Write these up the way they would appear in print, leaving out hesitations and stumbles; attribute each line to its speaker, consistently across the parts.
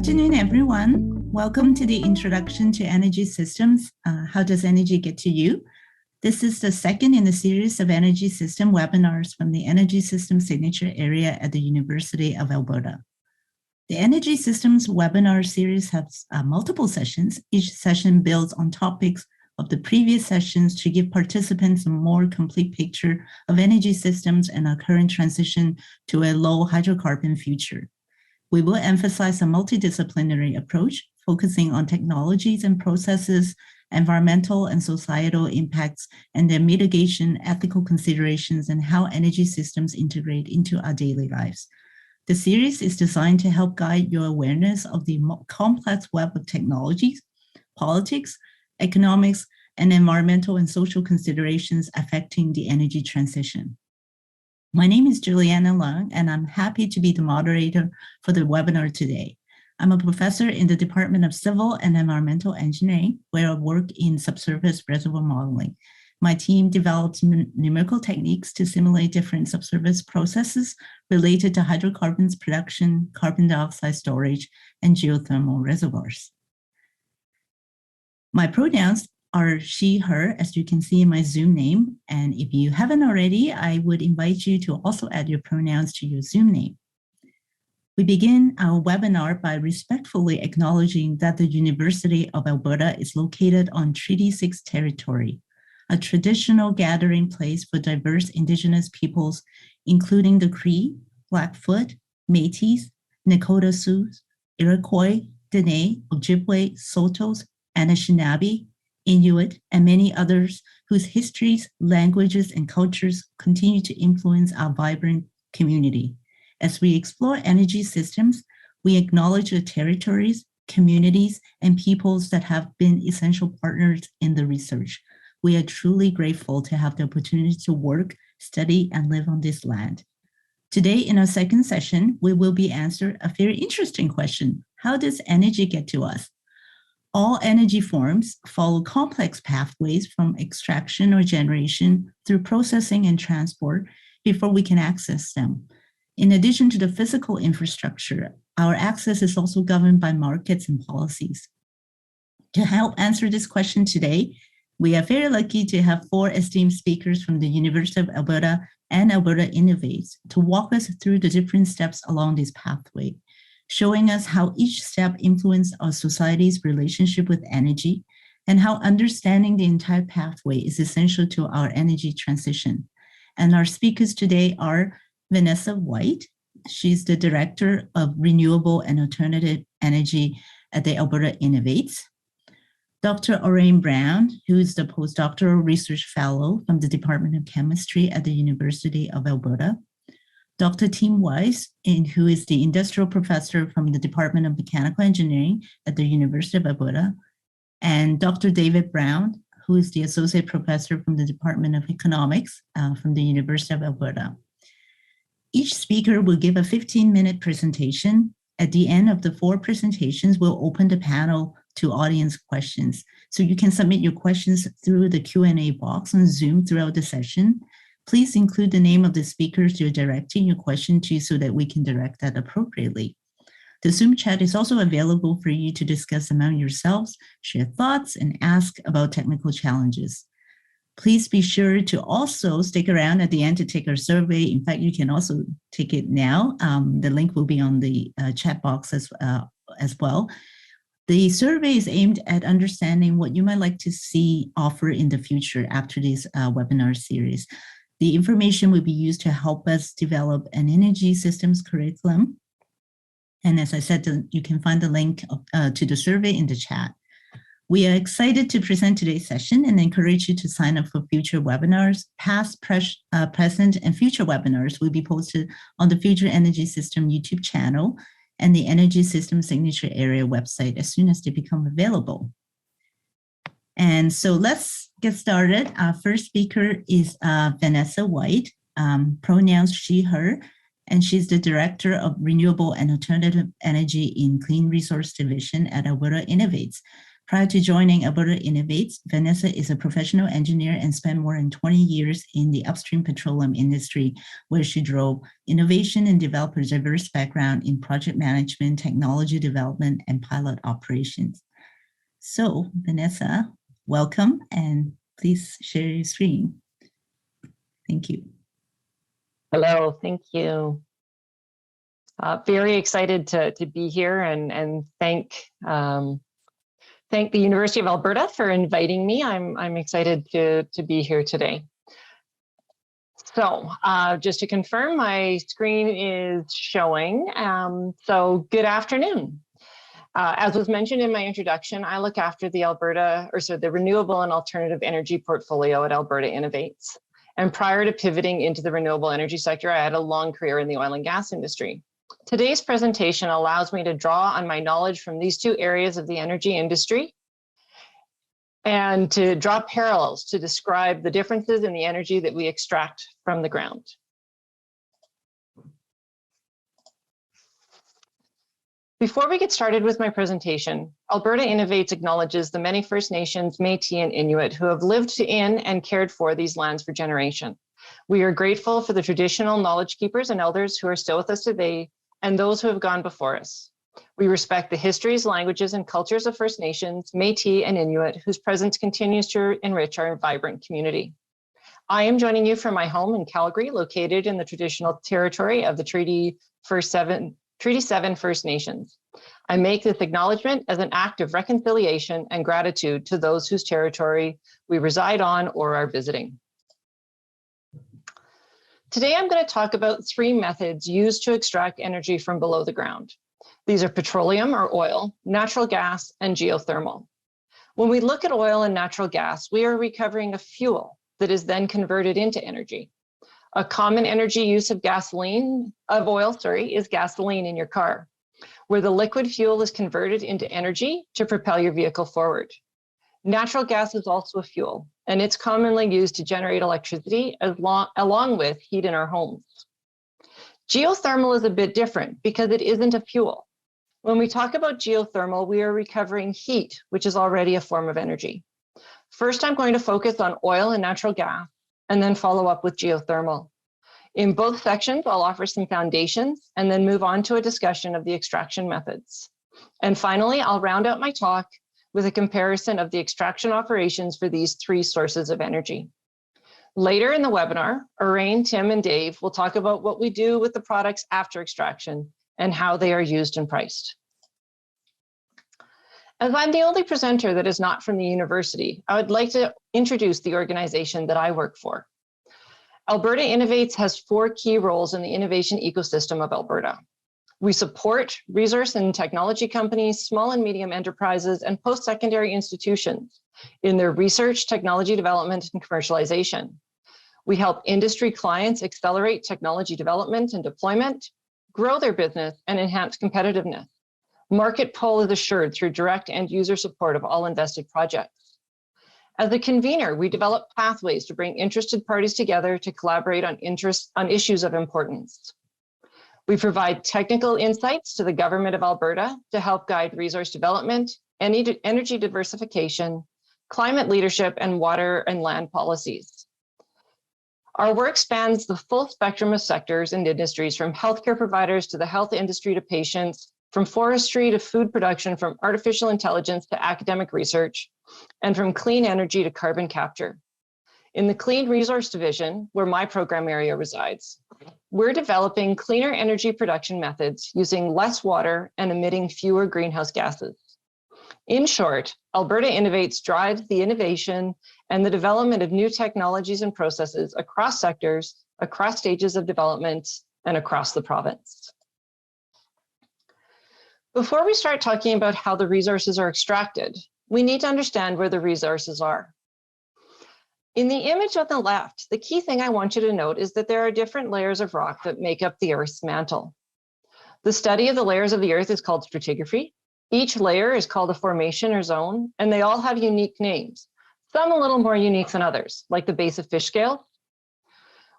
Speaker 1: afternoon, everyone. Welcome to the Introduction to Energy Systems. How does energy get to you? This is the second in the series of energy system webinars from the Energy Systems Signature Area at the University of Alberta. The Energy Systems webinar series has multiple sessions. Each session builds on topics of the previous sessions to give participants a more complete picture of energy systems and our current transition to a low hydrocarbon future. We will emphasize a multidisciplinary approach, focusing on technologies and processes, environmental and societal impacts, and their mitigation, ethical considerations, and how energy systems integrate into our daily lives. The series is designed to help guide your awareness of the complex web of technologies, politics, economics, and environmental and social considerations affecting the energy transition. My name is Juliana Leung, and I'm happy to be the moderator for the webinar today. I'm a professor in the Department of Civil and Environmental Engineering, where I work in subsurface reservoir modeling. My team develops numerical techniques to simulate different subsurface processes related to hydrocarbons production, carbon dioxide storage, and geothermal reservoirs. My pronouns are she, her, as you can see in my Zoom name. And if you haven't already, I would invite you to also add your pronouns to your Zoom name. We begin our webinar by respectfully acknowledging that the University of Alberta is located on Treaty 6 territory, a traditional gathering place for diverse Indigenous peoples, including the Cree, Blackfoot, Métis, Nakota Sioux, Iroquois, Dene, Ojibwe, Saulteaux, Anishinaabe, Inuit, and many others whose histories, languages, and cultures continue to influence our vibrant community. As we explore energy systems, we acknowledge the territories, communities, and peoples that have been essential partners in the research. We are truly grateful to have the opportunity to work, study, and live on this land. Today, in our second session, we will be answering a very interesting question. How does energy get to us? All energy forms follow complex pathways from extraction or generation through processing and transport before we can access them. In addition to the physical infrastructure, our access is also governed by markets and policies. To help answer this question today, we are very lucky to have 4 esteemed speakers from the University of Alberta and Alberta Innovates to walk us through the different steps along this pathway, showing us how each step influences our society's relationship with energy and how understanding the entire pathway is essential to our energy transition. And our speakers today are Vanessa White. She's the Director of Renewable and Alternative Energy at the Alberta Innovates. Dr. Orin Brown, who is the Postdoctoral Research Fellow from the Department of Chemistry at the University of Alberta. Dr. Tim Weiss, who is the Industrial Professor from the Department of Mechanical Engineering at the University of Alberta, and Dr. David Brown, who is the Associate Professor from the Department of Economics from the University of Alberta. Each speaker will give a 15-minute presentation. At the end of the 4 presentations, we'll open the panel to audience questions. So you can submit your questions through the Q&A box on Zoom throughout the session. Please include the name of the speakers you're directing your question to so that we can direct that appropriately. The Zoom chat is also available for you to discuss among yourselves, share thoughts, and ask about technical challenges. Please be sure to also stick around at the end to take our survey. In fact, you can also take it now. The link will be on the chat box as well. The survey is aimed at understanding what you might like to see offered in the future after this webinar series. The information will be used to help us develop an energy systems curriculum. And as I said, you can find the link to the survey in the chat. We are excited to present today's session and encourage you to sign up for future webinars. Past, present, and future webinars will be posted on the Future Energy System YouTube channel and the Energy System Signature Area website as soon as they become available. And so let's get started. Our first speaker is Vanessa White, pronouns she, her, and she's the Director of Renewable and Alternative Energy in Clean Resource Division at Alberta Innovates. Prior to joining Alberta Innovates, Vanessa is a professional engineer and spent more than 20 years in the upstream petroleum industry, where she drove innovation and developed a diverse background in project management, technology development, and pilot operations. So, Vanessa, welcome, and please share your screen. Thank you.
Speaker 2: Hello, thank you. Very excited to be here and thank the University of Alberta for inviting me. I'm excited to be here today. So just to confirm, my screen is showing. So good afternoon. As was mentioned in my introduction, I look after the the renewable and alternative energy portfolio at Alberta Innovates. And prior to pivoting into the renewable energy sector, I had a long career in the oil and gas industry. Today's presentation allows me to draw on my knowledge from these two areas of the energy industry and to draw parallels to describe the differences in the energy that we extract from the ground. Before we get started with my presentation, Alberta Innovates acknowledges the many First Nations, Métis, and Inuit who have lived in and cared for these lands for generations. We are grateful for the traditional knowledge keepers and elders who are still with us today and those who have gone before us. We respect the histories, languages, and cultures of First Nations, Métis, and Inuit, whose presence continues to enrich our vibrant community. I am joining you from my home in Calgary, located in the traditional territory of the Treaty 7 First Nations. I make this acknowledgement as an act of reconciliation and gratitude to those whose territory we reside on or are visiting. Today, I'm going to talk about 3 methods used to extract energy from below the ground. These are petroleum or oil, natural gas, and geothermal. When we look at oil and natural gas, we are recovering a fuel that is then converted into energy. A common energy use of oil is gasoline in your car, where the liquid fuel is converted into energy to propel your vehicle forward. Natural gas is also a fuel, and it's commonly used to generate electricity along with heat in our homes. Geothermal is a bit different because it isn't a fuel. When we talk about geothermal, we are recovering heat, which is already a form of energy. First, I'm going to focus on oil and natural gas, and then follow up with geothermal. In both sections, I'll offer some foundations and then move on to a discussion of the extraction methods. And finally, I'll round out my talk with a comparison of the extraction operations for these 3 sources of energy. Later in the webinar, Orain, Tim, and Dave will talk about what we do with the products after extraction and how they are used and priced. As I'm the only presenter that is not from the university, I would like to introduce the organization that I work for. Alberta Innovates has 4 key roles in the innovation ecosystem of Alberta. We support resource and technology companies, small and medium enterprises, and post-secondary institutions in their research, technology development, and commercialization. We help industry clients accelerate technology development and deployment, grow their business, and enhance competitiveness. Market pull is assured through direct end user support of all invested projects. As a convener, we develop pathways to bring interested parties together to collaborate on issues of importance. We provide technical insights to the government of Alberta to help guide resource development, energy diversification, climate leadership, and water and land policies. Our work spans the full spectrum of sectors and industries, from healthcare providers to the health industry to patients, from forestry to food production, from artificial intelligence to academic research, and from clean energy to carbon capture. In the Clean Resource Division, where my program area resides, we're developing cleaner energy production methods using less water and emitting fewer greenhouse gases. In short, Alberta Innovates drives the innovation and the development of new technologies and processes across sectors, across stages of development, and across the province. Before we start talking about how the resources are extracted, we need to understand where the resources are. In the image on the left, the key thing I want you to note is that there are different layers of rock that make up the Earth's mantle. The study of the layers of the Earth is called stratigraphy. Each layer is called a formation or zone, and they all have unique names, some a little more unique than others, like the base of fish scale.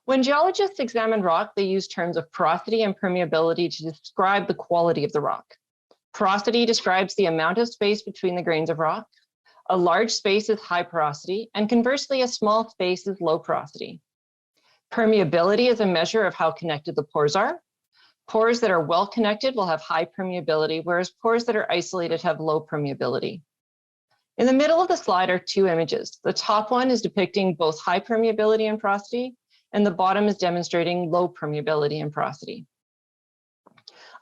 Speaker 2: When geologists examine rock, they use terms of porosity and permeability to describe the quality of the rock. Porosity describes the amount of space between the grains of rock. A large space is high porosity, and conversely, a small space is low porosity. Permeability is a measure of how connected the pores are. Pores that are well connected will have high permeability, whereas pores that are isolated have low permeability. In the middle of the slide are two images. The top one is depicting both high permeability and porosity, and the bottom is demonstrating low permeability and porosity.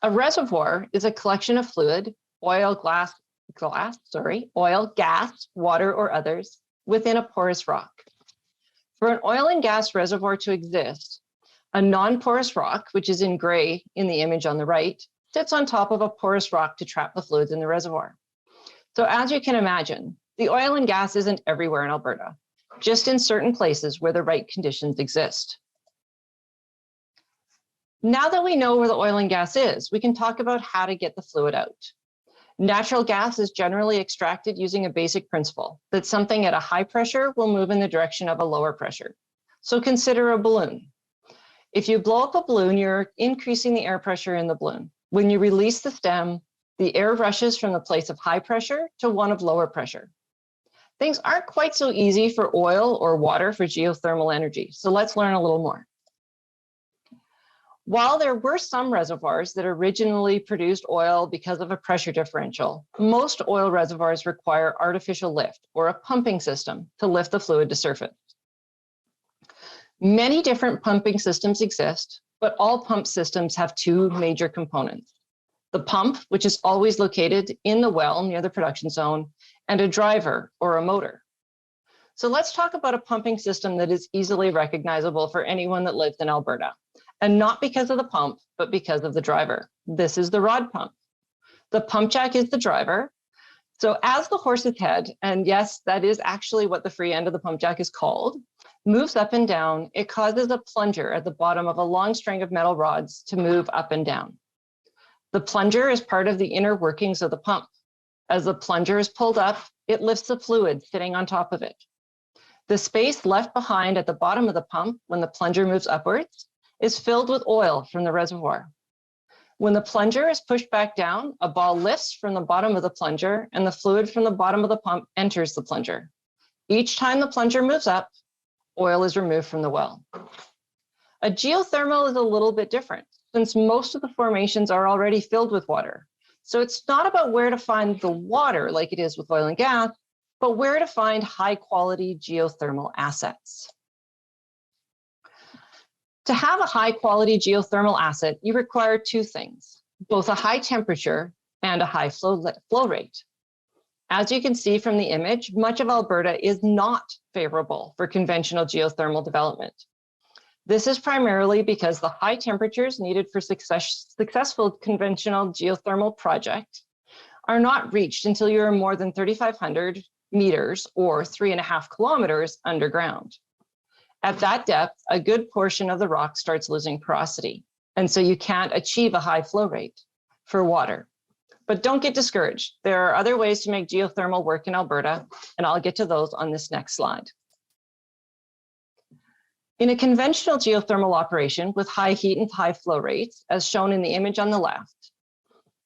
Speaker 2: A reservoir is a collection of fluid, oil, gas, water, or others within a porous rock. For an oil and gas reservoir to exist, a non-porous rock, which is in gray in the image on the right, sits on top of a porous rock to trap the fluids in the reservoir. So as you can imagine, the oil and gas isn't everywhere in Alberta, just in certain places where the right conditions exist. Now that we know where the oil and gas is, we can talk about how to get the fluid out. Natural gas is generally extracted using a basic principle that something at a high pressure will move in the direction of a lower pressure. So consider a balloon. If you blow up a balloon, you're increasing the air pressure in the balloon. When you release the stem, the air rushes from the place of high pressure to one of lower pressure. Things aren't quite so easy for oil or water for geothermal energy, so let's learn a little more. While there were some reservoirs that originally produced oil because of a pressure differential, most oil reservoirs require artificial lift or a pumping system to lift the fluid to surface. Many different pumping systems exist, but all pump systems have two major components: the pump, which is always located in the well near the production zone, and a driver or a motor. So let's talk about a pumping system that is easily recognizable for anyone that lives in Alberta, and not because of the pump, but because of the driver. This is the rod pump. The pump jack is the driver. So as the horse's head, and yes, that is actually what the free end of the pump jack is called, moves up and down, it causes a plunger at the bottom of a long string of metal rods to move up and down. The plunger is part of the inner workings of the pump. As the plunger is pulled up, it lifts the fluid sitting on top of it. The space left behind at the bottom of the pump when the plunger moves upwards is filled with oil from the reservoir. When the plunger is pushed back down, a ball lifts from the bottom of the plunger and the fluid from the bottom of the pump enters the plunger. Each time the plunger moves up, oil is removed from the well. A geothermal is a little bit different, since most of the formations are already filled with water. So it's not about where to find the water like it is with oil and gas, but where to find high quality geothermal assets. To have a high quality geothermal asset, you require two things: both a high temperature and a high flow rate. As you can see from the image, much of Alberta is not favorable for conventional geothermal development. This is primarily because the high temperatures needed for successful conventional geothermal project are not reached until you are more than 3,500 meters or 3.5 kilometers underground. At that depth, a good portion of the rock starts losing porosity, and so you can't achieve a high flow rate for water. But don't get discouraged. There are other ways to make geothermal work in Alberta, and I'll get to those on this next slide. In a conventional geothermal operation with high heat and high flow rates, as shown in the image on the left,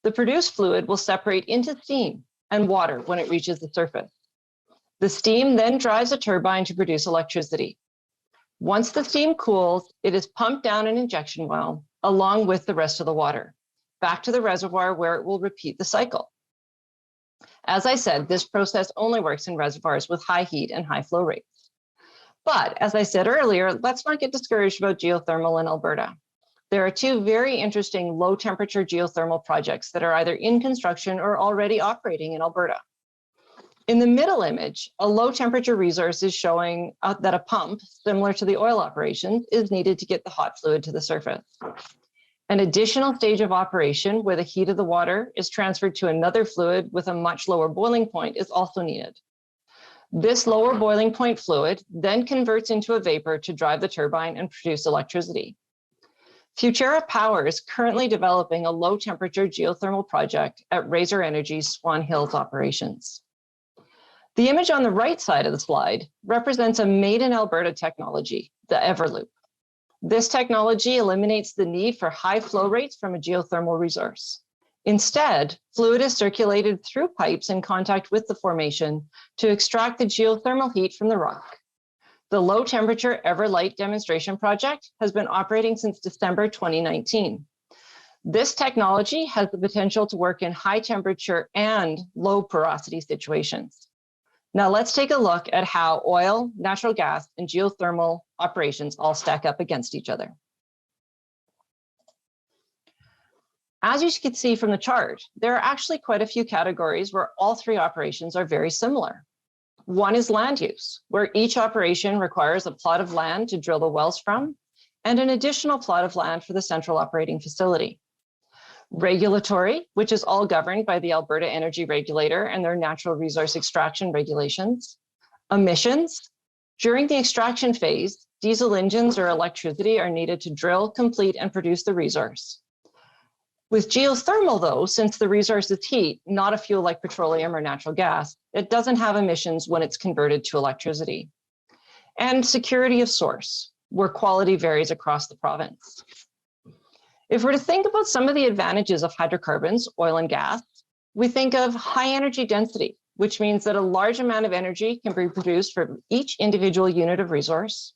Speaker 2: the produced fluid will separate into steam and water when it reaches the surface. The steam then drives a turbine to produce electricity. Once the steam cools, it is pumped down an injection well along with the rest of the water back to the reservoir where it will repeat the cycle. As I said, this process only works in reservoirs with high heat and high flow rates. But as I said earlier, let's not get discouraged about geothermal in Alberta. There are two very interesting low temperature geothermal projects that are either in construction or already operating in Alberta. In the middle image, a low temperature resource is showing that a pump, similar to the oil operations, is needed to get the hot fluid to the surface. An additional stage of operation where the heat of the water is transferred to another fluid with a much lower boiling point is also needed. This lower boiling point fluid then converts into a vapor to drive the turbine and produce electricity. Futura Power is currently developing a low temperature geothermal project at Razor Energy's Swan Hills operations. The image on the right side of the slide represents a made in Alberta technology, the Everloop. This technology eliminates the need for high flow rates from a geothermal resource. Instead, fluid is circulated through pipes in contact with the formation to extract the geothermal heat from the rock. The low temperature Everlight demonstration project has been operating since December 2019. This technology has the potential to work in high temperature and low porosity situations. Now let's take a look at how oil, natural gas, and geothermal operations all stack up against each other. As you can see from the chart, there are actually quite a few categories where all three operations are very similar. One is land use, where each operation requires a plot of land to drill the wells from, and an additional plot of land for the central operating facility. Regulatory, which is all governed by the Alberta Energy Regulator and their natural resource extraction regulations. Emissions, during the extraction phase, diesel engines or electricity are needed to drill, complete, and produce the resource. With geothermal, though, since the resource is heat, not a fuel like petroleum or natural gas, it doesn't have emissions when it's converted to electricity. And security of source, where quality varies across the province. If we're to think about some of the advantages of hydrocarbons, oil and gas, we think of high energy density, which means that a large amount of energy can be produced from each individual unit of resource,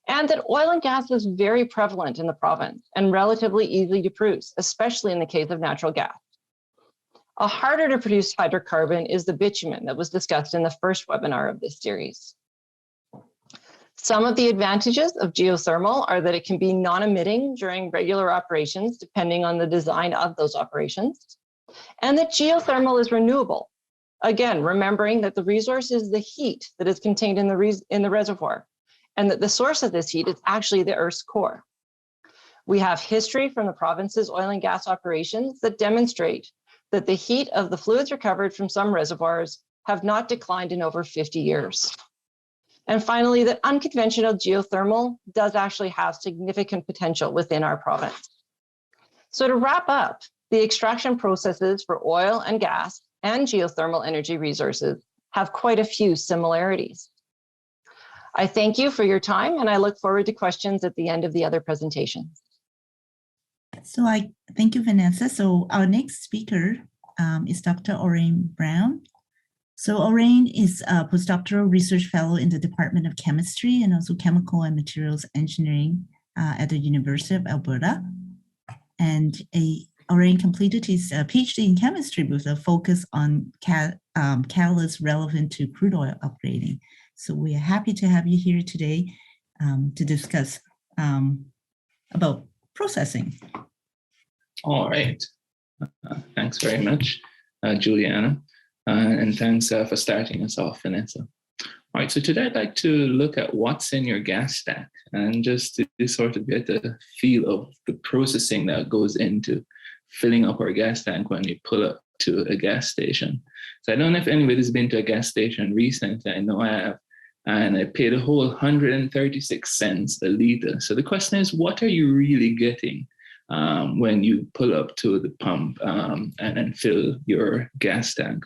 Speaker 2: and that oil and gas is very prevalent in the province and relatively easy to produce, especially in the case of natural gas. A harder to produce hydrocarbon is the bitumen that was discussed in the first webinar of this series. Some of the advantages of geothermal are that it can be non-emitting during regular operations, depending on the design of those operations, and that geothermal is renewable. Again, remembering that the resource is the heat that is contained in the reservoir, and that the source of this heat is actually the Earth's core. We have history from the province's oil and gas operations that demonstrate that the heat of the fluids recovered from some reservoirs have not declined in over 50 years. And finally, that unconventional geothermal does actually have significant potential within our province. So to wrap up, the extraction processes for oil and gas and geothermal energy resources have quite a few similarities. I thank you for your time, and I look forward to questions at the end of the other presentations.
Speaker 1: So I thank you, Vanessa. So our next speaker is Dr. Orin Brown. So Orain is a postdoctoral research fellow in the Department of Chemistry and also Chemical and Materials Engineering at the University of Alberta. And Orain completed his PhD in chemistry with a focus on catalysts relevant to crude oil upgrading. So we are happy to have you here today to discuss about processing.
Speaker 3: All right. Thanks very much, Juliana. And thanks for starting us off, Vanessa. All right, so today I'd like to look at what's in your gas stack and just to sort of get a feel of the processing that goes into filling up our gas tank when we pull up to a gas station. So I don't know if anybody's been to a gas station recently. I know I have. And I paid a whole 136 cents a liter. So the question is, what are you really getting when you pull up to the pump and fill your gas tank?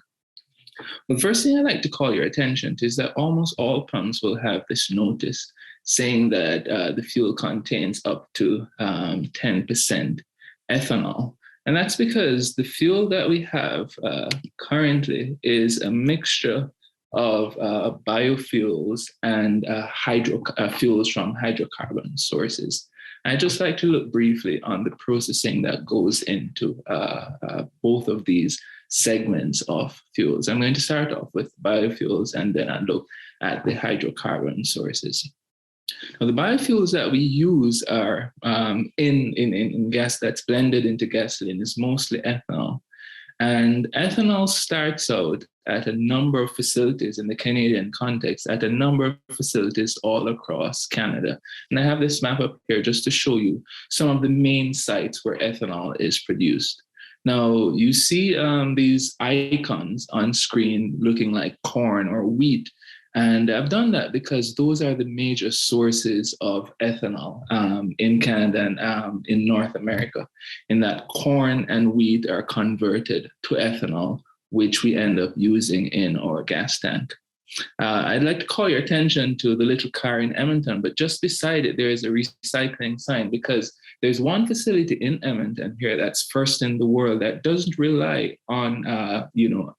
Speaker 3: Well, the first thing I'd like to call your attention to is that almost all pumps will have this notice saying that the fuel contains up to 10% ethanol. And that's because the fuel that we have currently is a mixture of biofuels and fuels from hydrocarbon sources. I'd just like to look briefly on the processing that goes into both of these segments of fuels. I'm going to start off with biofuels and then I'll look at the hydrocarbon sources. Now, the biofuels that we use are in gas that's blended into gasoline is mostly ethanol. And ethanol starts out at a number of facilities in the Canadian context, at a number of facilities all across Canada. And I have this map up here just to show you some of the main sites where ethanol is produced. Now, you see these icons on screen looking like corn or wheat. And I've done that because those are the major sources of ethanol in Canada and in North America, in that corn and wheat are converted to ethanol, which we end up using in our gas tank. I'd like to call your attention to the little car in Edmonton, but just beside it, there is a recycling sign, because there's one facility in Edmonton here that's first in the world that doesn't rely on,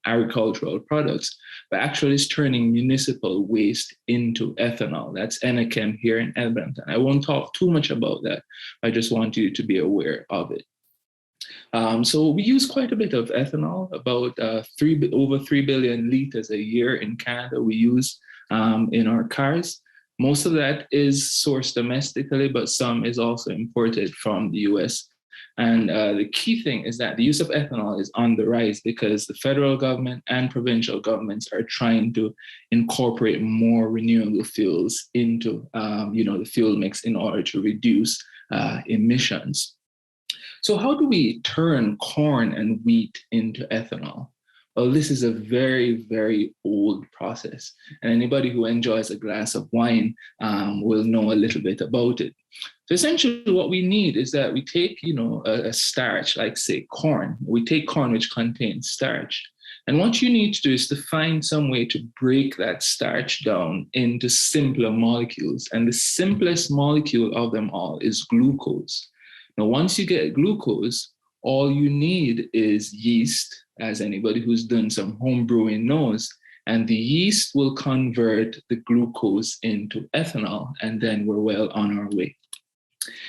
Speaker 3: agricultural products, but actually is turning municipal waste into ethanol. That's Enerchem here in Edmonton. I won't talk too much about that. I just want you to be aware of it. So we use quite a bit of ethanol, about over 3 billion liters a year in Canada we use in our cars. Most of that is sourced domestically, but some is also imported from the US. And the key thing is that the use of ethanol is on the rise because the federal government and provincial governments are trying to incorporate more renewable fuels into the fuel mix in order to reduce emissions. So how do we turn corn and wheat into ethanol? Well, this is a very, very old process. And anybody who enjoys a glass of wine will know a little bit about it. So essentially what we need is that we take, a starch, like say corn. We take corn which contains starch. And what you need to do is to find some way to break that starch down into simpler molecules. And the simplest molecule of them all is glucose. Now, once you get glucose, all you need is yeast, as anybody who's done some home brewing knows, and the yeast will convert the glucose into ethanol, and then we're well on our way.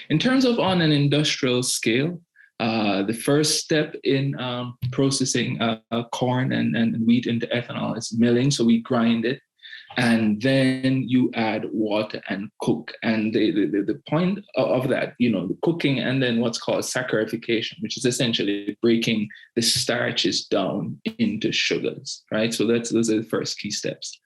Speaker 3: In terms of on an industrial scale, the first step in processing corn and wheat into ethanol is milling, so we grind it. And then you add water and cook. And the point of that, the cooking and then what's called saccharification, which is essentially breaking the starches down into sugars, right? So those are the first key steps.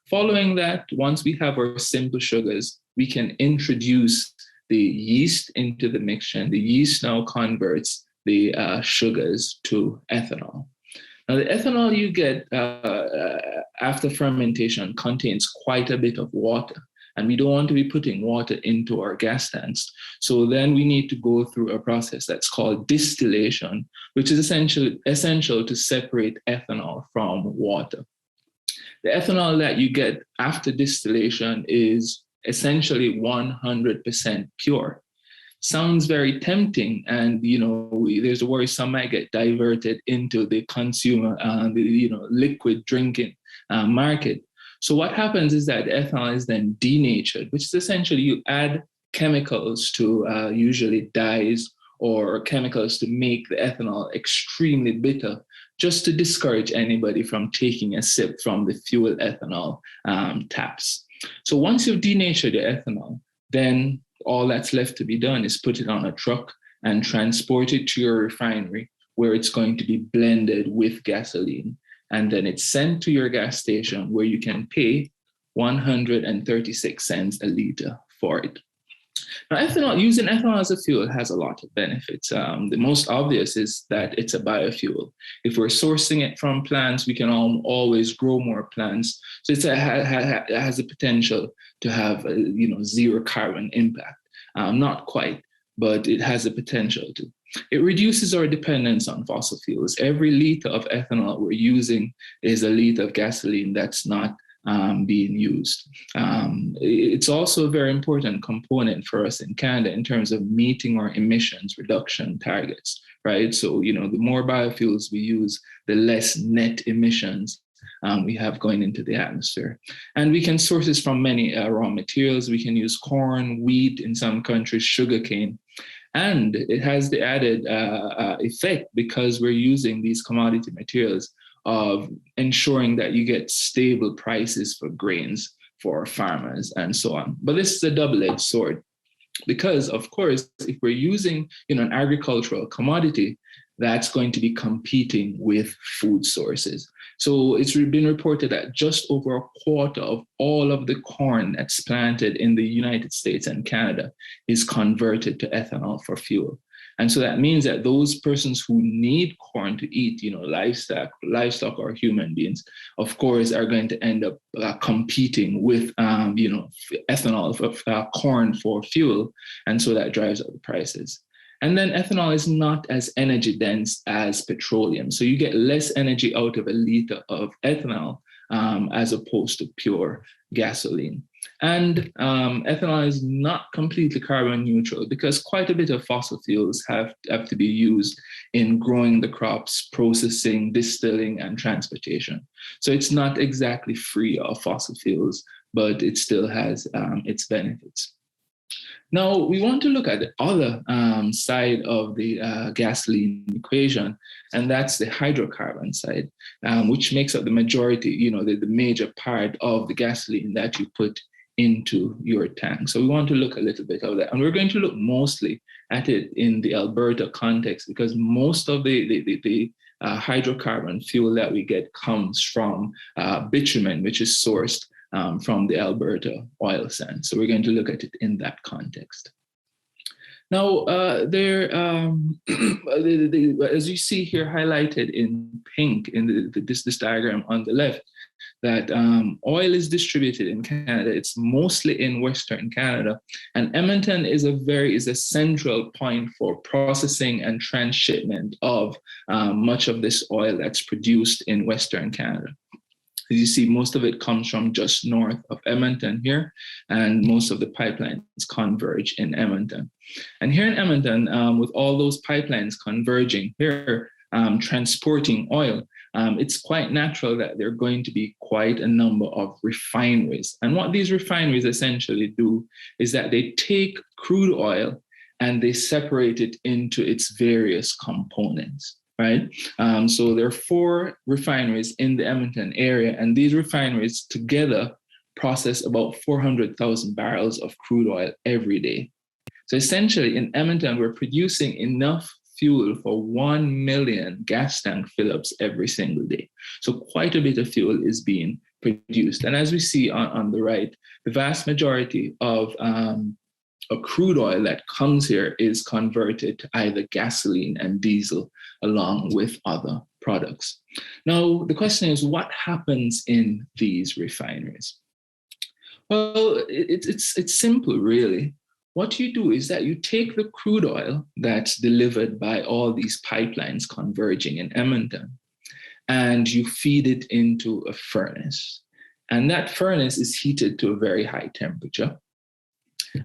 Speaker 3: Following that, once we have our simple sugars, we can introduce the yeast into the mixture. And the yeast now converts the sugars to ethanol. Now, the ethanol you get after fermentation contains quite a bit of water, and we don't want to be putting water into our gas tanks. So then we need to go through a process that's called distillation, which is essential to separate ethanol from water. The ethanol that you get after distillation is essentially 100% pure. Sounds very tempting, and there's a worry some might get diverted into the consumer, liquid drinking market. So what happens is that ethanol is then denatured, which is essentially you add chemicals to usually dyes or chemicals to make the ethanol extremely bitter, just to discourage anybody from taking a sip from the fuel ethanol taps. So once you've denatured the ethanol, then all that's left to be done is put it on a truck and transport it to your refinery, where it's going to be blended with gasoline. And then it's sent to your gas station, where you can pay 136 cents a liter for it. Now, using ethanol as a fuel has a lot of benefits. The most obvious is that it's a biofuel. If we're sourcing it from plants, we can always grow more plants. So it has the potential to have zero carbon impact. Not quite, but it has the potential to. It reduces our dependence on fossil fuels. Every liter of ethanol we're using is a liter of gasoline that's not being used. It's also a very important component for us in Canada in terms of meeting our emissions reduction targets, right? So, the more biofuels we use, the less net emissions we have going into the atmosphere. And we can source this from many raw materials. We can use corn, wheat, in some countries, sugarcane. And it has the added effect, because we're using these commodity materials, of ensuring that you get stable prices for grains for farmers and so on. But this is a double-edged sword, because of course, if we're using an agricultural commodity, that's going to be competing with food sources. So it's been reported that just over a quarter of all of the corn that's planted in the United States and Canada is converted to ethanol for fuel. And so that means that those persons who need corn to eat, livestock or human beings, of course, are going to end up competing with, ethanol for corn for fuel. And so that drives up the prices. And then ethanol is not as energy dense as petroleum. So you get less energy out of a liter of ethanol as opposed to pure gasoline. And ethanol is not completely carbon neutral because quite a bit of fossil fuels have to be used in growing the crops, processing, distilling, and transportation. So it's not exactly free of fossil fuels, but it still has its benefits. Now, we want to look at the other side of the gasoline equation, and that's the hydrocarbon side, which makes up the majority, the major part of the gasoline that you put into your tank. So we want to look a little bit of that. And we're going to look mostly at it in the Alberta context because most of the hydrocarbon fuel that we get comes from bitumen, which is sourced from the Alberta oil sands. So we're going to look at it in that context. Now, as you see here highlighted in pink in this diagram on the left, that oil is distributed in Canada. It's mostly in Western Canada, and Edmonton is a central point for processing and transshipment of much of this oil that's produced in Western Canada. As you see, most of it comes from just north of Edmonton here, and most of the pipelines converge in Edmonton. And here in Edmonton, with all those pipelines converging here, transporting oil, it's quite natural that there are going to be quite a number of refineries. And what these refineries essentially do is that they take crude oil and they separate it into its various components. Right. So there are 4 refineries in the Edmonton area, and these refineries together process about 400,000 barrels of crude oil every day. So essentially in Edmonton, we're producing enough fuel for 1 million gas tank fill-ups every single day. So quite a bit of fuel is being produced. And as we see on the right, the vast majority of a crude oil that comes here is converted to either gasoline and diesel along with other products. Now, the question is, what happens in these refineries? Well, it's simple, really. What you do is that you take the crude oil that's delivered by all these pipelines converging in Edmonton, and you feed it into a furnace. And that furnace is heated to a very high temperature.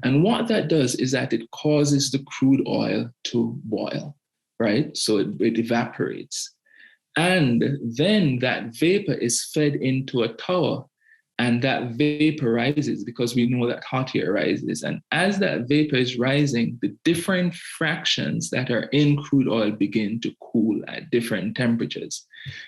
Speaker 3: And what that does is that it causes the crude oil to boil, right? So it evaporates. And then that vapor is fed into a tower, and that vapor rises because we know that hot air rises. And as that vapor is rising, the different fractions that are in crude oil begin to cool at different temperatures.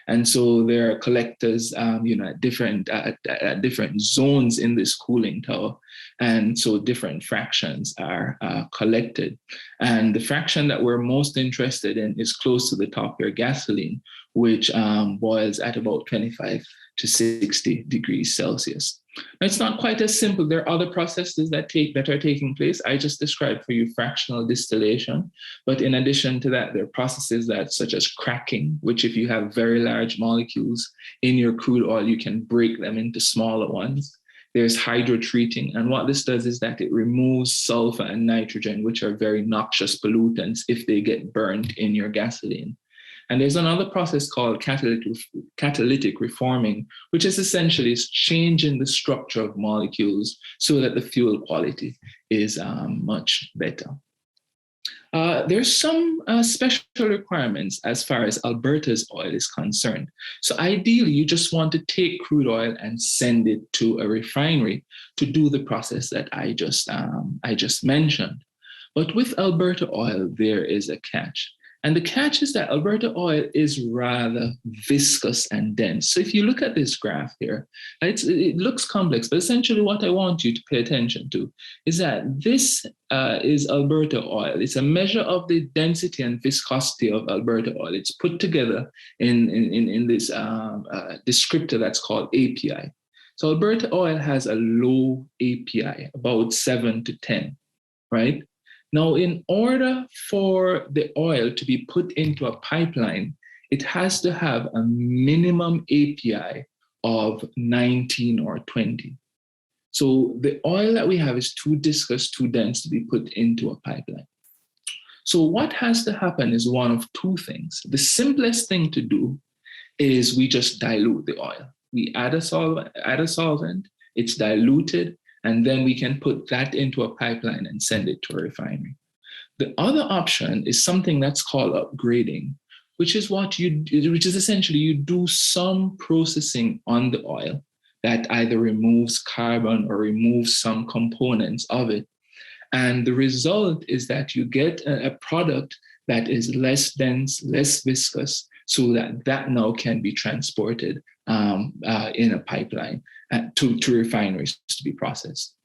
Speaker 3: And so there are collectors, at different zones in this cooling tower. And so different fractions are collected. And the fraction that we're most interested in is close to the top here, gasoline, which boils at about 25 to 60 degrees Celsius. Now, it's not quite as simple. There are other processes that are taking place. I just described for you fractional distillation. But in addition to that, there are processes such as cracking, which if you have very large molecules in your crude oil, you can break them into smaller ones. There's hydrotreating. And what this does is that it removes sulfur and nitrogen, which are very noxious pollutants if they get burned in your gasoline. And there's another process called catalytic reforming, which is essentially changing the structure of molecules so that the fuel quality is much better. There's some special requirements as far as Alberta's oil is concerned. So ideally, you just want to take crude oil and send it to a refinery to do the process that I just mentioned. But with Alberta oil, there is a catch. And the catch is that Alberta oil is rather viscous and dense. So if you look at this graph here, it looks complex, but essentially what I want you to pay attention to is that this is Alberta oil. It's a measure of the density and viscosity of Alberta oil. It's put together in this descriptor that's called API. So Alberta oil has a low API, about 7 to 10, right? Now, in order for the oil to be put into a pipeline, it has to have a minimum API of 19 or 20. So the oil that we have is too viscous, too dense to be put into a pipeline. So what has to happen is one of two things. The simplest thing to do is we just dilute the oil. we add a solvent, it's diluted, and then we can put that into a pipeline and send it to a refinery. The other option is something that's called upgrading, which is essentially you do some processing on the oil that either removes carbon or removes some components of it. And the result is that you get a product that is less dense, less viscous, so that now can be transported in a pipeline to refineries to be processed.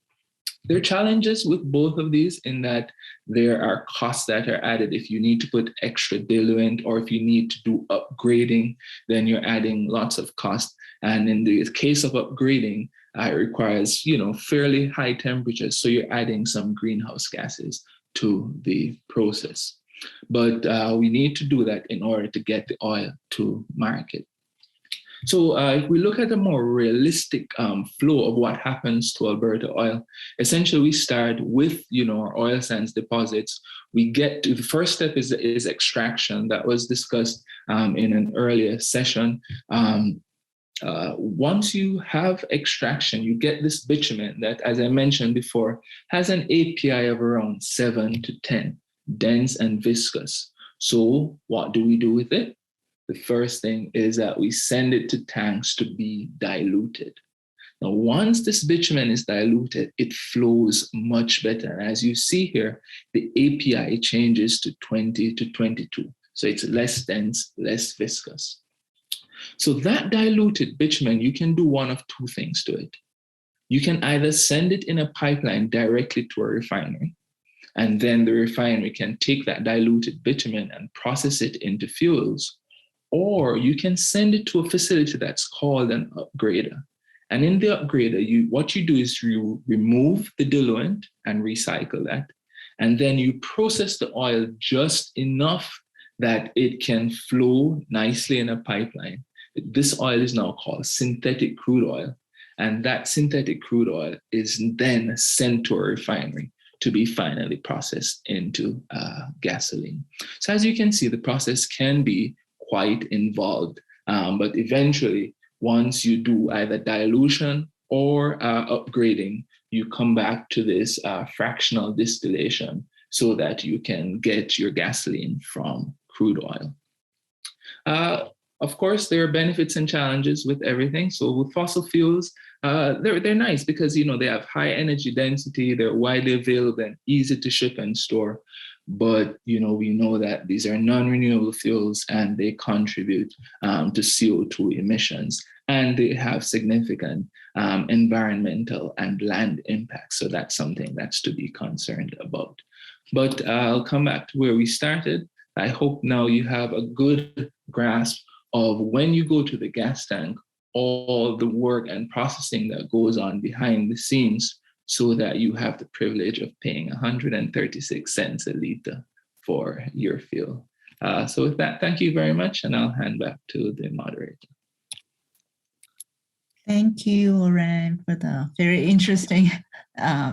Speaker 3: There are challenges with both of these in that there are costs that are added. If you need to put extra diluent or if you need to do upgrading, then you're adding lots of cost. And in the case of upgrading, it requires fairly high temperatures. So you're adding some greenhouse gases to the process. But we need to do that in order to get the oil to market. So if we look at a more realistic flow of what happens to Alberta Oil, essentially we start with our oil sands deposits. We get to the first step is extraction that was discussed in an earlier session. Once you have extraction, you get this bitumen that, as I mentioned before, has an API of around 7 to 10, dense and viscous. So what do we do with it? The first thing is that we send it to tanks to be diluted. Now, once this bitumen is diluted, it flows much better. And as you see here, the API changes to 20 to 22. So it's less dense, less viscous. So that diluted bitumen, you can do one of two things to it. You can either send it in a pipeline directly to a refinery, and then the refinery can take that diluted bitumen and process it into fuels, or you can send it to a facility that's called an upgrader. And in the upgrader, what you do is you remove the diluent and recycle that, and then you process the oil just enough that it can flow nicely in a pipeline. This oil is now called synthetic crude oil, and that synthetic crude oil is then sent to a refinery to be finally processed into gasoline. So as you can see, the process can be quite involved, but eventually, once you do either dilution or upgrading, you come back to this fractional distillation so that you can get your gasoline from crude oil. Of course, there are benefits and challenges with everything. So with fossil fuels, they're nice because they have high energy density, they're widely available and easy to ship and store. But we know that these are non-renewable fuels and they contribute to CO2 emissions, and they have significant environmental and land impacts. So that's something that's to be concerned about. But I'll come back to where we started. I hope now you have a good grasp of when you go to the gas tank, all the work and processing that goes on behind the scenes, so that you have the privilege of paying 136 cents a liter for your fuel. So with that, thank you very much, and I'll hand back to the moderator.
Speaker 1: Thank you, Orain, for the very interesting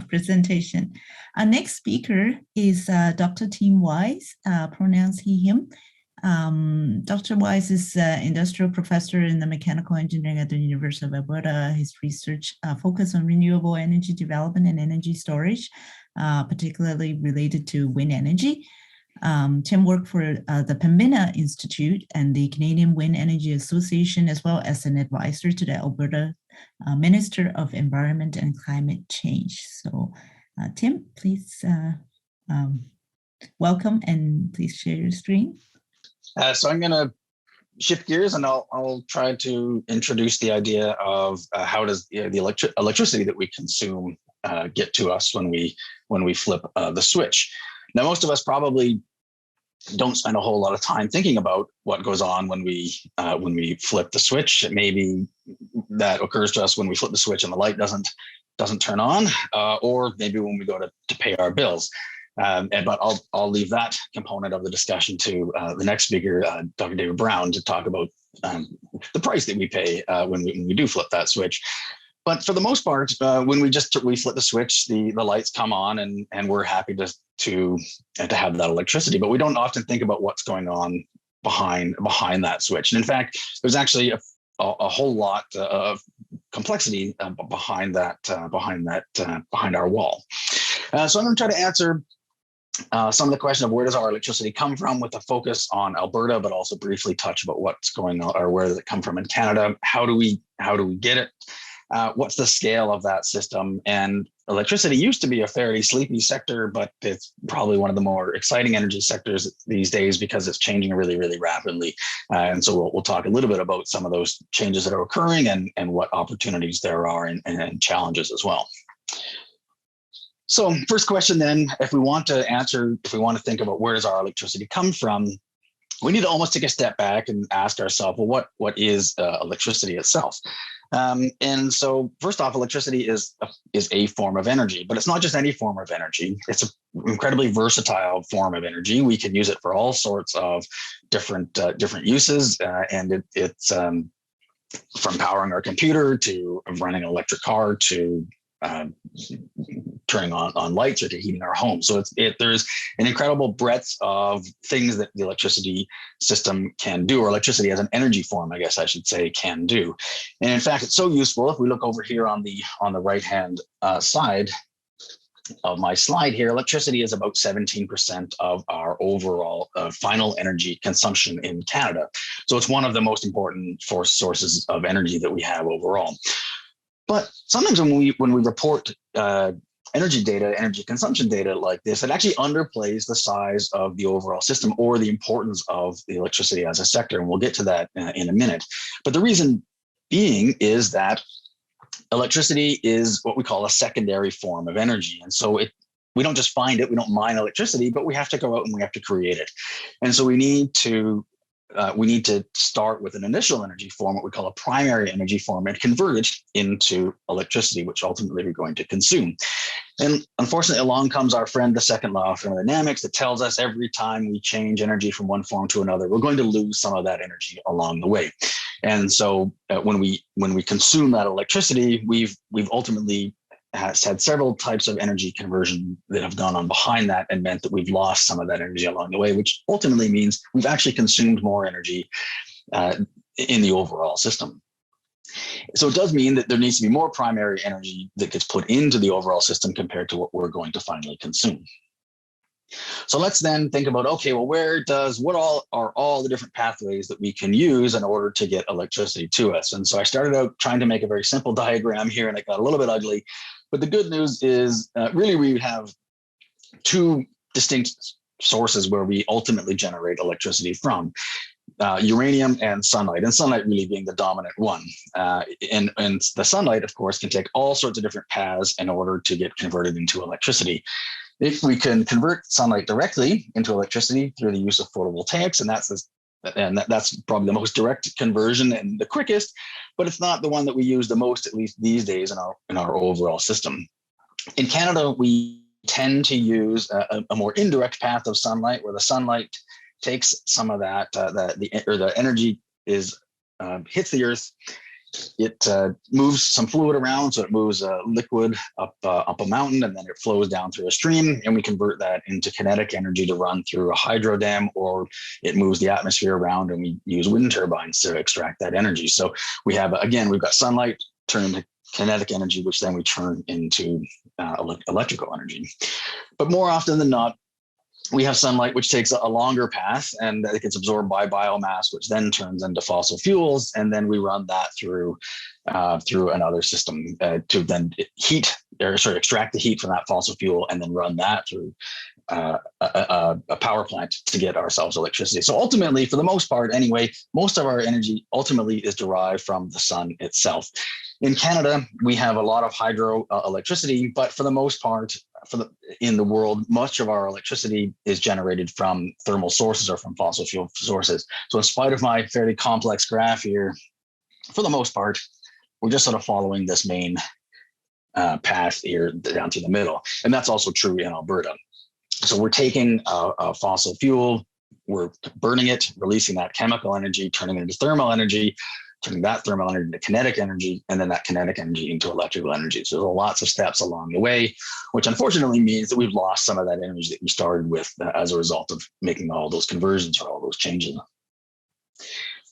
Speaker 1: presentation. Our next speaker is Dr. Tim Wise, pronouns he, him. Dr. Wise is an industrial professor in the mechanical engineering at the University of Alberta. His research focused on renewable energy development and energy storage, particularly related to wind energy. Tim worked for the Pembina Institute and the Canadian Wind Energy Association, as well as an advisor to the Alberta Minister of Environment and Climate Change. So Tim, please welcome, and please share your screen.
Speaker 4: So I'm going to shift gears, and I'll try to introduce the idea of how does the electricity that we consume get to us when we flip the switch. Now, most of us probably don't spend a whole lot of time thinking about what goes on when we flip the switch. Maybe that occurs to us when we flip the switch and the light doesn't turn on, or maybe when we go to pay our bills. But I'll leave that component of the discussion to the next speaker, Dr. David Brown, to talk about the price that we pay when we do flip that switch. But for the most part, when we flip the switch, the lights come on, and we're happy to have that electricity. But we don't often think about what's going on behind that switch. And in fact, there's actually a whole lot of complexity behind our wall. So I'm going to try to answer some of the question of where does our electricity come from, with a focus on Alberta, but also briefly touch about what's going on, or where does it come from in Canada? How do we get it? What's the scale of that system? And electricity used to be a fairly sleepy sector, but it's probably one of the more exciting energy sectors these days because it's changing really, really rapidly. And so we'll talk a little bit about some of those changes that are occurring and what opportunities there are and challenges as well. So first question then, if we want to think about where does our electricity come from, we need to almost take a step back and ask ourselves, well, what is electricity itself? And so first off, electricity is a form of energy, but it's not just any form of energy. It's an incredibly versatile form of energy. We can use it for all sorts of different uses, and it's from powering our computer to running an electric car to turning on lights or to heating our home. So there's an incredible breadth of things that the electricity system can do, or electricity as an energy form, I guess I should say, can do. And in fact, it's so useful. If we look over here on the right hand side of my slide here, electricity is about 17% of our overall final energy consumption in Canada. So it's one of the most important sources of energy that we have overall. But sometimes when we report energy data, energy consumption data like this, it actually underplays the size of the overall system or the importance of the electricity as a sector. And we'll get to that in a minute. But the reason being is that electricity is what we call a secondary form of energy. And so we don't just find it, we don't mine electricity, but we have to go out and we have to create it. And so we need to start with an initial energy form, what we call a primary energy form, and convert it into electricity, which ultimately we're going to consume. And unfortunately, along comes our friend, the second law of thermodynamics, that tells us every time we change energy from one form to another, we're going to lose some of that energy along the way. And so when we consume that electricity, we've ultimately has had several types of energy conversion that have gone on behind that and meant that we've lost some of that energy along the way, which ultimately means we've actually consumed more energy in the overall system. So it does mean that there needs to be more primary energy that gets put into the overall system compared to what we're going to finally consume. So let's then think about, okay, well, what are all the different pathways that we can use in order to get electricity to us? And so I started out trying to make a very simple diagram here, and it got a little bit ugly. But the good news is really we have two distinct sources where we ultimately generate electricity from. Uranium and sunlight, and sunlight really being the dominant one. And the sunlight, of course, can take all sorts of different paths in order to get converted into electricity. If we can convert sunlight directly into electricity through the use of photovoltaics, and that's probably the most direct conversion and the quickest, but it's not the one that we use the most, at least these days, in our overall system. In Canada, we tend to use a more indirect path of sunlight, where the sunlight takes some of that, the energy hits the earth. It moves some fluid around, so it moves liquid up a mountain, and then it flows down through a stream, and we convert that into kinetic energy to run through a hydro dam, or it moves the atmosphere around, and we use wind turbines to extract that energy. So we've got sunlight turned into kinetic energy, which then we turn into electrical energy. But more often than not, we have sunlight, which takes a longer path, and it gets absorbed by biomass, which then turns into fossil fuels. And then we run that through another system to then extract the heat from that fossil fuel, and then run that through a power plant to get ourselves electricity. So ultimately, for the most part anyway, most of our energy ultimately is derived from the sun itself. In Canada, we have a lot of hydro electricity, but for the most part, in the world, much of our electricity is generated from thermal sources or from fossil fuel sources. So in spite of my fairly complex graph here, for the most part, we're just sort of following this main path here down to the middle. And that's also true in Alberta. So we're taking a fossil fuel, we're burning it, releasing that chemical energy, turning it into thermal energy, turning that thermal energy into kinetic energy, and then that kinetic energy into electrical energy. So there's lots of steps along the way, which unfortunately means that we've lost some of that energy that we started with as a result of making all those conversions or all those changes.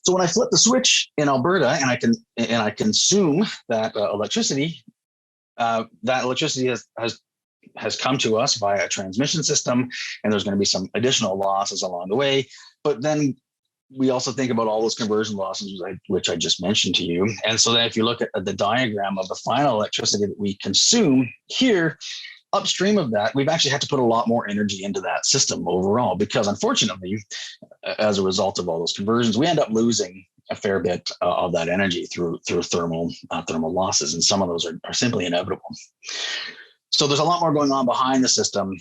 Speaker 4: So when I flip the switch in Alberta and I consume that electricity, has come to us via a transmission system, and there's going to be some additional losses along the way. But then we also think about all those conversion losses, which I just mentioned to you. And so then if you look at the diagram of the final electricity that we consume here, upstream of that, we've actually had to put a lot more energy into that system overall, because unfortunately, as a result of all those conversions, we end up losing a fair bit of that energy through thermal losses, and some of those are simply inevitable. So there's a lot more going on behind the system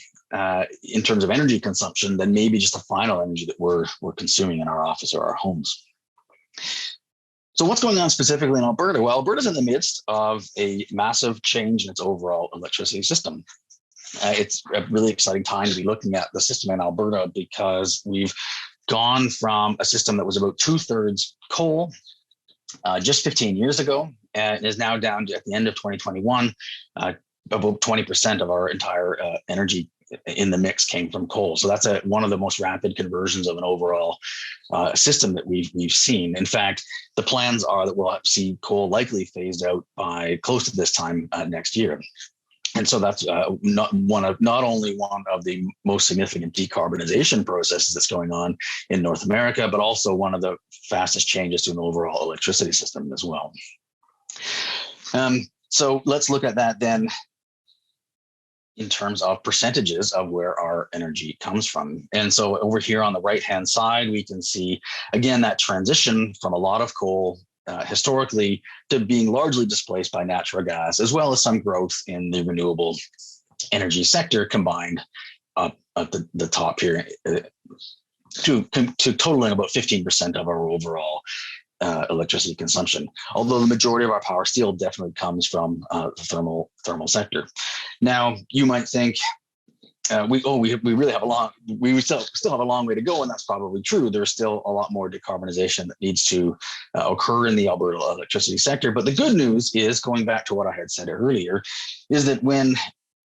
Speaker 4: in terms of energy consumption than maybe just the final energy that we're consuming in our office or our homes. So what's going on specifically in Alberta? Well, Alberta's in the midst of a massive change in its overall electricity system. It's a really exciting time to be looking at the system in Alberta, because we've gone from a system that was about 2/3 coal just 15 years ago, and is now down to, at the end of 2021, about 20% of our entire energy in the mix came from coal. So that's one of the most rapid conversions of an overall system that we've seen. In fact, the plans are that we'll see coal likely phased out by close to this time next year. And so that's not only one of the most significant decarbonization processes that's going on in North America, but also one of the fastest changes to an overall electricity system as well. So let's look at that then in terms of percentages of where our energy comes from. And so over here on the right-hand side, we can see, again, that transition from a lot of coal historically to being largely displaced by natural gas, as well as some growth in the renewable energy sector combined up at the top here to totaling about 15% of our overall electricity consumption, although the majority of our power still definitely comes from the thermal sector. Now, you might think we really have we still have a long way to go, and that's probably true. There's still a lot more decarbonization that needs to occur in the Alberta electricity sector. But the good news is, going back to what I had said earlier, is that when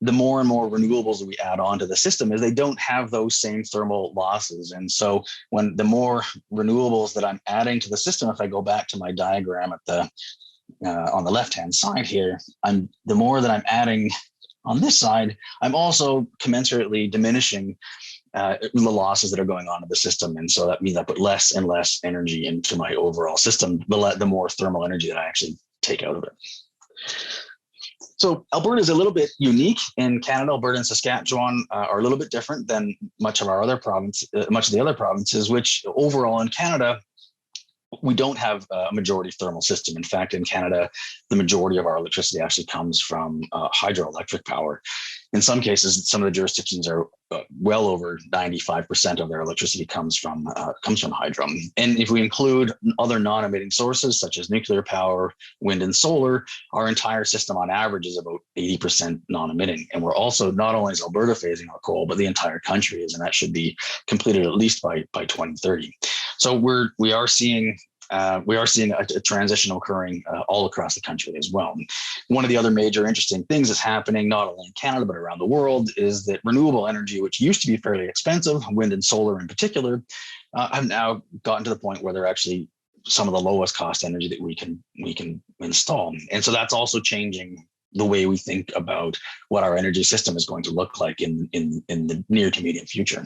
Speaker 4: the more and more renewables that we add on to the system, is they don't have those same thermal losses. And so when the more renewables that I'm adding to the system, if I go back to my diagram at on the left-hand side here, the more that I'm adding on this side, I'm also commensurately diminishing the losses that are going on in the system. And so that means I put less and less energy into my overall system, the more thermal energy that I actually take out of it. So Alberta is a little bit unique in Canada. Alberta and Saskatchewan are a little bit different than much of the other provinces, which overall in Canada, we don't have a majority thermal system. In fact, in Canada, the majority of our electricity actually comes from hydroelectric power. In some cases, some of the jurisdictions are well over 95% of their electricity comes from hydro. And if we include other non-emitting sources such as nuclear power, wind, and solar, our entire system on average is about 80% non-emitting. And we're also, not only is Alberta phasing out coal, but the entire country is, and that should be completed at least by 2030. So we are seeing a transition occurring all across the country as well. One of the other major interesting things that's happening, not only in Canada, but around the world, is that renewable energy, which used to be fairly expensive, wind and solar in particular, have now gotten to the point where they're actually some of the lowest cost energy that we can install. And so that's also changing the way we think about what our energy system is going to look like in the near to medium future.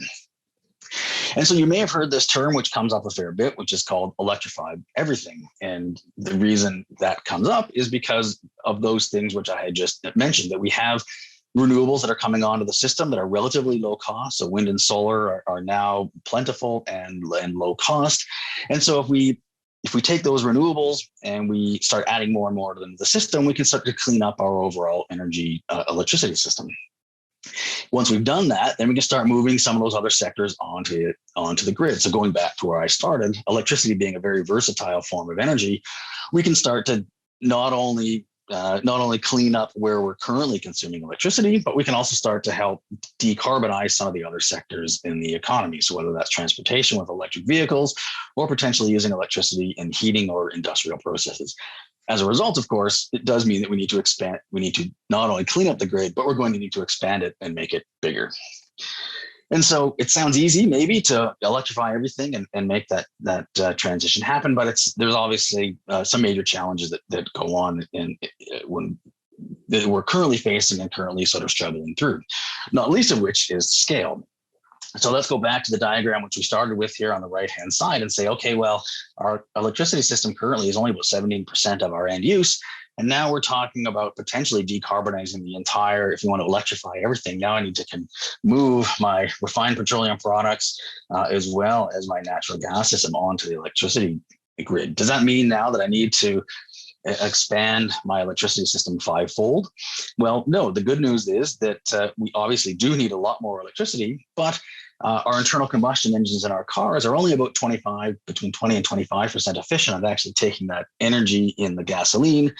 Speaker 4: And so you may have heard this term, which comes up a fair bit, which is called Electrify Everything. And the reason that comes up is because of those things which I had just mentioned, that we have renewables that are coming onto the system that are relatively low cost. So wind and solar are now plentiful and low cost. And so if we take those renewables and we start adding more and more to them to the system, we can start to clean up our overall energy electricity system. Once we've done that, then we can start moving some of those other sectors onto the grid. So going back to where I started, electricity being a very versatile form of energy, we can start to not only clean up where we're currently consuming electricity, but we can also start to help decarbonize some of the other sectors in the economy. So whether that's transportation with electric vehicles, or potentially using electricity in heating or industrial processes. As a result, of course, it does mean that we need to expand. We need to not only clean up the grid, but we're going to need to expand it and make it bigger. And so it sounds easy maybe to electrify everything and make that transition happen, but there's obviously some major challenges that go on when that we're currently facing and currently sort of struggling through, not least of which is scale. So let's go back to the diagram which we started with here on the right-hand side and say, okay, well, our electricity system currently is only about 17% of our end use. And now we're talking about potentially decarbonizing the entire, if you want to electrify everything, now I need to move my refined petroleum products as well as my natural gas system onto the electricity grid. Does that mean now that I need to expand my electricity system fivefold? Well, no, the good news is that we obviously do need a lot more electricity, but our internal combustion engines in our cars are only about between 20 and 25% efficient at actually taking that energy in the gasoline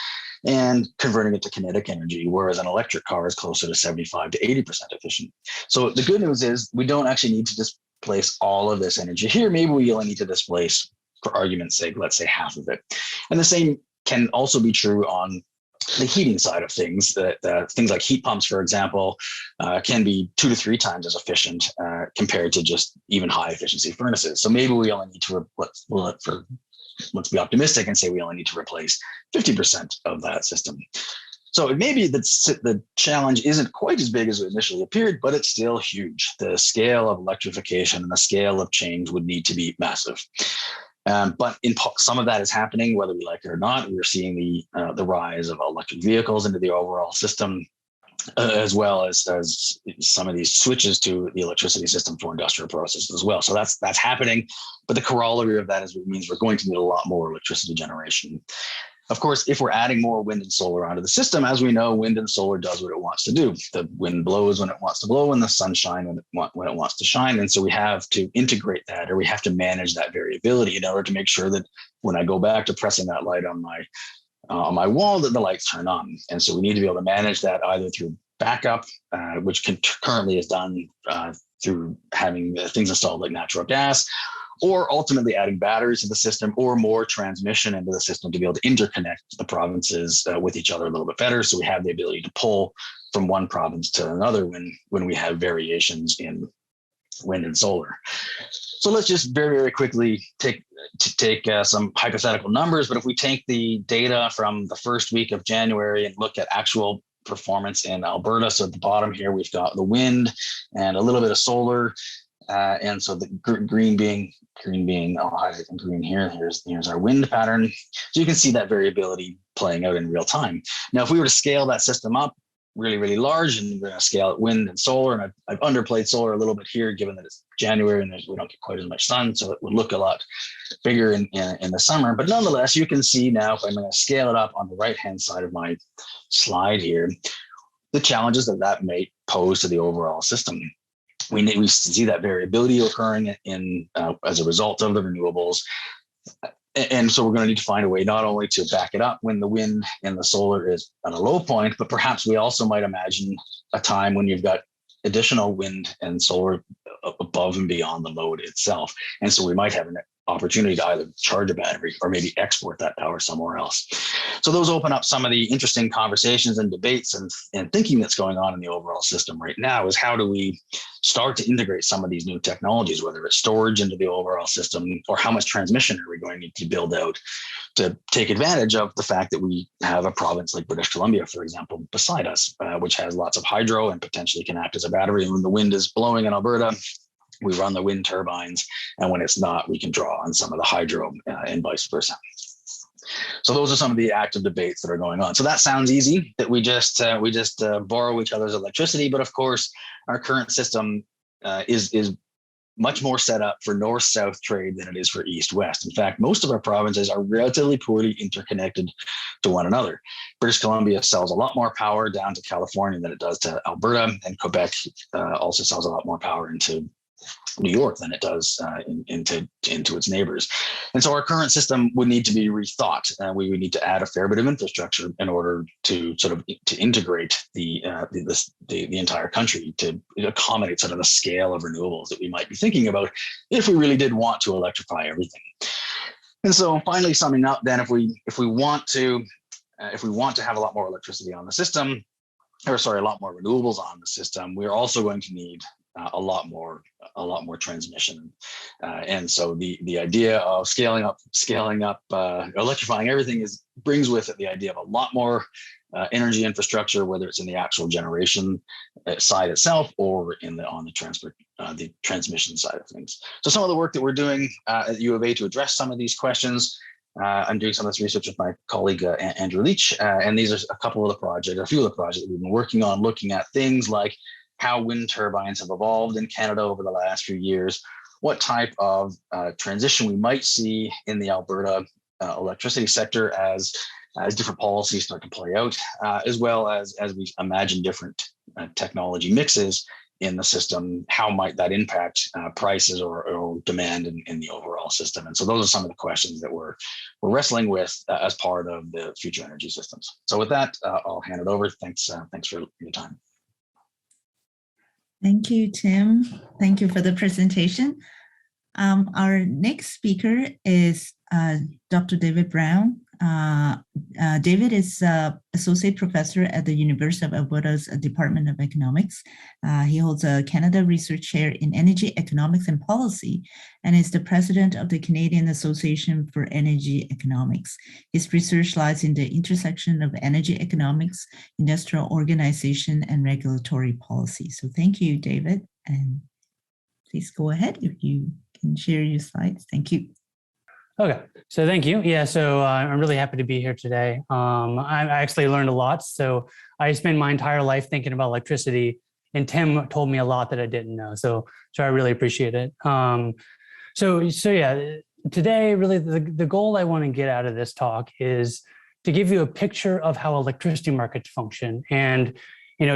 Speaker 4: and converting it to kinetic energy, whereas an electric car is closer to 75 to 80% efficient. So the good news is we don't actually need to displace all of this energy here. Maybe we only need to displace, for argument's sake, let's say half of it. And the same can also be true on the heating side of things. That things like heat pumps, for example, can be 2 to 3 times as efficient compared to just even high efficiency furnaces. So maybe we only need to let's be optimistic and say we only need to replace 50% of that system. So it may be that the challenge isn't quite as big as it initially appeared, but it's still huge. The scale of electrification and the scale of change would need to be massive. But some of that is happening, whether we like it or not. We're seeing the rise of electric vehicles into the overall system, as well as some of these switches to the electricity system for industrial processes as well. So that's happening. But the corollary of that means we're going to need a lot more electricity generation. Of course, if we're adding more wind and solar onto the system, as we know, wind and solar does what it wants to do. The wind blows when it wants to blow and the sun shines when it wants to shine. And so we have to integrate that, or we have to manage that variability in order to make sure that when I go back to pressing that light on my wall, that the lights turn on. And so we need to be able to manage that either through backup, which currently is done through having things installed like natural gas, or ultimately adding batteries to the system or more transmission into the system to be able to interconnect the provinces with each other a little bit better. So we have the ability to pull from one province to another when we have variations in wind and solar. So let's just very, very quickly take some hypothetical numbers. But if we take the data from the first week of January and look at actual performance in Alberta, so at the bottom here, we've got the wind and a little bit of solar. And so the green being, I'll highlight in green here. Here's our wind pattern. So you can see that variability playing out in real time. Now, if we were to scale that system up really, really large, and we're going to scale it wind and solar, and I've underplayed solar a little bit here, given that it's January and we don't get quite as much sun, so it would look a lot bigger in the summer. But nonetheless, you can see now, if I'm going to scale it up on the right-hand side of my slide here, the challenges that may pose to the overall system. We see that variability occurring as a result of the renewables. And so we're going to need to find a way not only to back it up when the wind and the solar is at a low point, but perhaps we also might imagine a time when you've got additional wind and solar above and beyond the load itself. And so we might have an opportunity to either charge a battery or maybe export that power somewhere else. So those open up some of the interesting conversations and debates and thinking that's going on in the overall system right now is how do we start to integrate some of these new technologies, whether it's storage into the overall system, or how much transmission are we going to need to build out to take advantage of the fact that we have a province like British Columbia, for example, beside us, which has lots of hydro and potentially can act as a battery. And when the wind is blowing in Alberta, we run the wind turbines, and when it's not, we can draw on some of the hydro and vice versa. So those are some of the active debates that are going on. So that sounds easy, that we just borrow each other's electricity, but of course, our current system is much more set up for north-south trade than it is for east-west. In fact, most of our provinces are relatively poorly interconnected to one another. British Columbia sells a lot more power down to California than it does to Alberta, and Quebec also sells a lot more power into New York than it does into its neighbors. And so our current system would need to be rethought. We would need to add a fair bit of infrastructure in order to sort of to integrate the entire country to accommodate sort of the scale of renewables that we might be thinking about if we really did want to electrify everything. And so finally, summing up, then if we want to have a lot more electricity on the system, a lot more renewables on the system, we're also going to need a lot more transmission. And so the idea of scaling up, electrifying everything brings with it the idea of a lot more energy infrastructure, whether it's in the actual generation side itself or on the transmission side of things. So some of the work that we're doing at U of A to address some of these questions, I'm doing some of this research with my colleague Andrew Leach, and these are a few of the projects that we've been working on, looking at things like how wind turbines have evolved in Canada over the last few years, what type of transition we might see in the Alberta electricity sector as different policies start to play out, as well as we imagine different technology mixes in the system, how might that impact prices or demand in the overall system? And so those are some of the questions that we're wrestling with as part of the future energy systems. So with that, I'll hand it over. Thanks for your time.
Speaker 1: Thank you, Tim. Thank you for the presentation. Our next speaker is Dr. David Brown. David is Associate Professor at the University of Alberta's Department of Economics. He holds a Canada Research Chair in Energy Economics and Policy and is the President of the Canadian Association for Energy Economics. His research lies in the intersection of energy economics, industrial organization, and regulatory policy. So thank you, David. And please go ahead if you can share your slides. Thank you.
Speaker 5: Okay, so thank you. Yeah, so I'm really happy to be here today. I actually learned a lot. So I spent my entire life thinking about electricity, and Tim told me a lot that I didn't know. So I really appreciate it. So yeah, today really the goal I want to get out of this talk is to give you a picture of how electricity markets function. And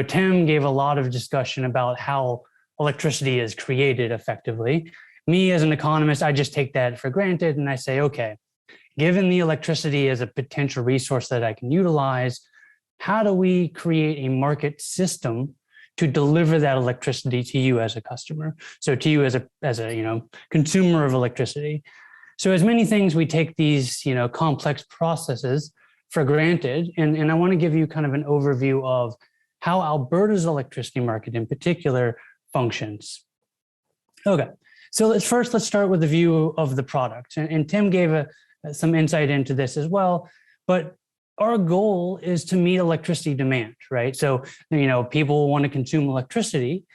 Speaker 5: Tim gave a lot of discussion about how electricity is created effectively. Me as an economist, I just take that for granted and I say, okay, given the electricity as a potential resource that I can utilize, how do we create a market system to deliver that electricity to you as a customer? So to you as a consumer of electricity. So as many things, we take these complex processes for granted, and I want to give you kind of an overview of how Alberta's electricity market in particular functions. Okay. So let's start with the view of the product. And Tim gave some insight into this as well, but our goal is to meet electricity demand, right? So, people want to consume electricity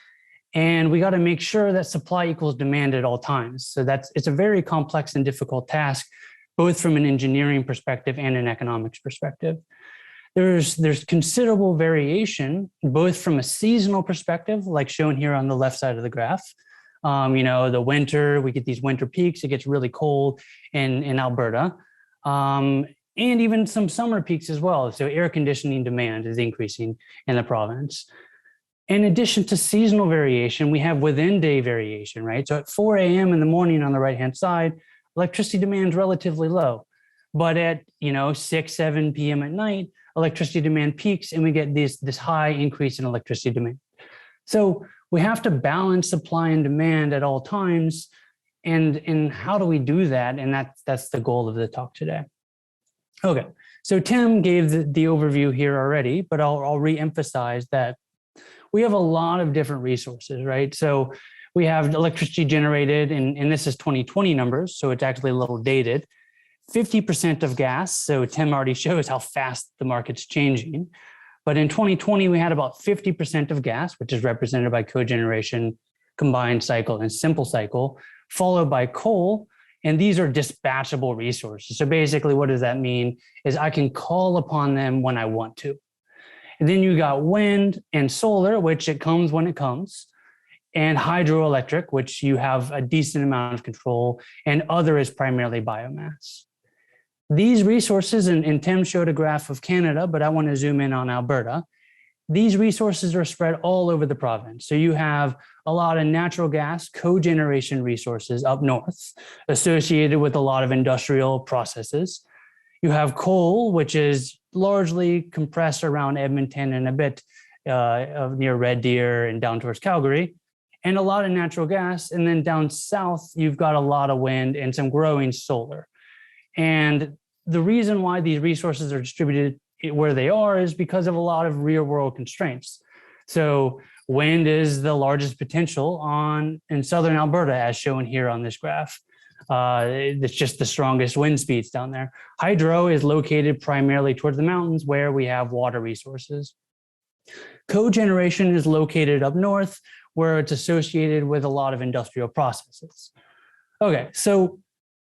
Speaker 5: and we got to make sure that supply equals demand at all times. So it's a very complex and difficult task, both from an engineering perspective and an economics perspective. There's considerable variation, both from a seasonal perspective, like shown here on the left side of the graph. The winter, we get these winter peaks, it gets really cold in Alberta, and even some summer peaks as well. So air conditioning demand is increasing in the province. In addition to seasonal variation, we have within day variation, right? So at 4 a.m. in the morning on the right-hand side, electricity demand is relatively low. But at 6, 7 p.m. at night, electricity demand peaks and we get this high increase in electricity demand. So we have to balance supply and demand at all times. And how do we do that? And that's the goal of the talk today. Okay, so Tim gave the overview here already, but I'll re-emphasize that we have a lot of different resources, right? So we have electricity generated, and this is 2020 numbers, so it's actually a little dated, 50% of gas. So Tim already shows how fast the market's changing. But in 2020, we had about 50% of gas, which is represented by cogeneration, combined cycle, and simple cycle, followed by coal. And these are dispatchable resources. So basically, what does that mean? Is I can call upon them when I want to. And then you got wind and solar, which it comes when it comes, and hydroelectric, which you have a decent amount of control, and other is primarily biomass. These resources, and Tim showed a graph of Canada, but I want to zoom in on Alberta. These resources are spread all over the province. So you have a lot of natural gas cogeneration resources up north associated with a lot of industrial processes. You have coal, which is largely compressed around Edmonton and a bit near Red Deer and down towards Calgary, and a lot of natural gas. And then down south, you've got a lot of wind and some growing solar. And the reason why these resources are distributed where they are is because of a lot of real world constraints. So wind is the largest potential in southern Alberta, as shown here on this graph. It's just the strongest wind speeds down there. Hydro is located primarily towards the mountains where we have water resources. Cogeneration is located up north where it's associated with a lot of industrial processes. Okay, so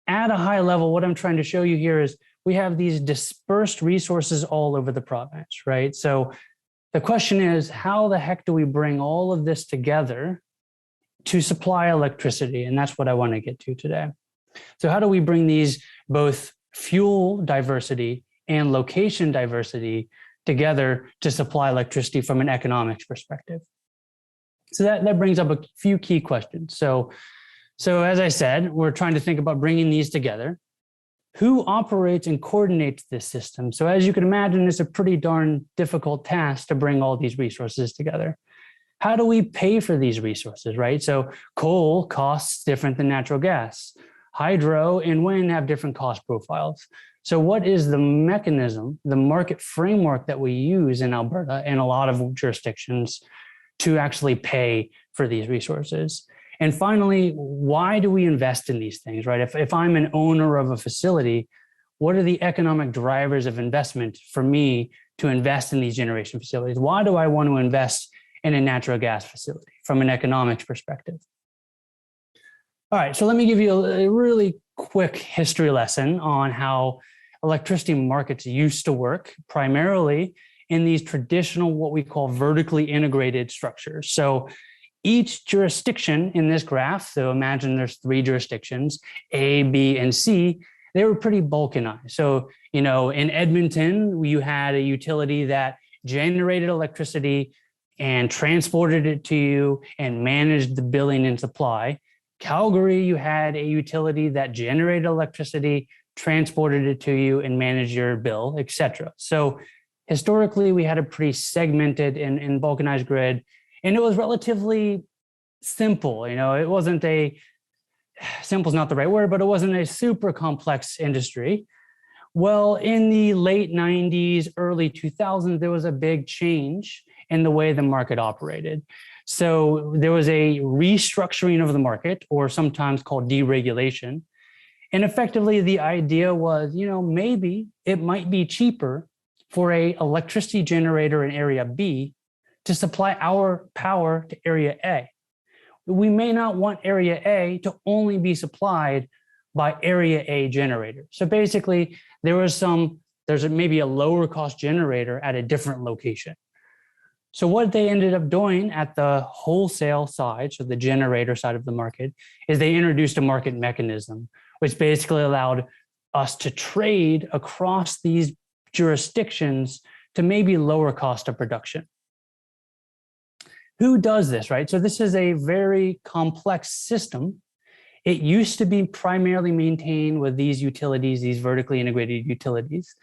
Speaker 5: at a high level, what I'm trying to show you here is we have these dispersed resources all over the province, right? So the question is, how the heck do we bring all of this together to supply electricity? And that's what I want to get to today. So how do we bring these both fuel diversity and location diversity together to supply electricity from an economics perspective? So that brings up a few key questions. So as I said, we're trying to think about bringing these together. Who operates and coordinates this system? So as you can imagine, it's a pretty darn difficult task to bring all these resources together. How do we pay for these resources, right? So coal costs different than natural gas. Hydro and wind have different cost profiles. So what is the mechanism, the market framework that we use in Alberta and a lot of jurisdictions to actually pay for these resources? And finally, why do we invest in these things, right? If I'm an owner of a facility, what are the economic drivers of investment for me to invest in these generation facilities? Why do I want to invest in a natural gas facility from an economics perspective? All right, so let me give you a really quick history lesson on how electricity markets used to work, primarily in these traditional, what we call vertically integrated structures. So each jurisdiction in this graph, so imagine there's 3 jurisdictions, A, B, and C, they were pretty balkanized. So, in Edmonton, you had a utility that generated electricity and transported it to you and managed the billing and supply. Calgary, you had a utility that generated electricity, transported it to you, and managed your bill, et cetera. So historically, we had a pretty segmented and balkanized grid, and it was relatively simple. It wasn't simple is not the right word, but it wasn't a super complex industry. Well, in the late 90s, early 2000s, there was a big change in the way the market operated. So there was a restructuring of the market, or sometimes called deregulation. And effectively, the idea was, maybe it might be cheaper for an electricity generator in area B to supply our power to area A. We may not want area A to only be supplied by area A generator. So basically, there's maybe a lower cost generator at a different location. So what they ended up doing at the wholesale side, so the generator side of the market, is they introduced a market mechanism, which basically allowed us to trade across these jurisdictions to maybe lower cost of production. Who does this, right? So this is a very complex system. It used to be primarily maintained with these utilities, these vertically integrated utilities.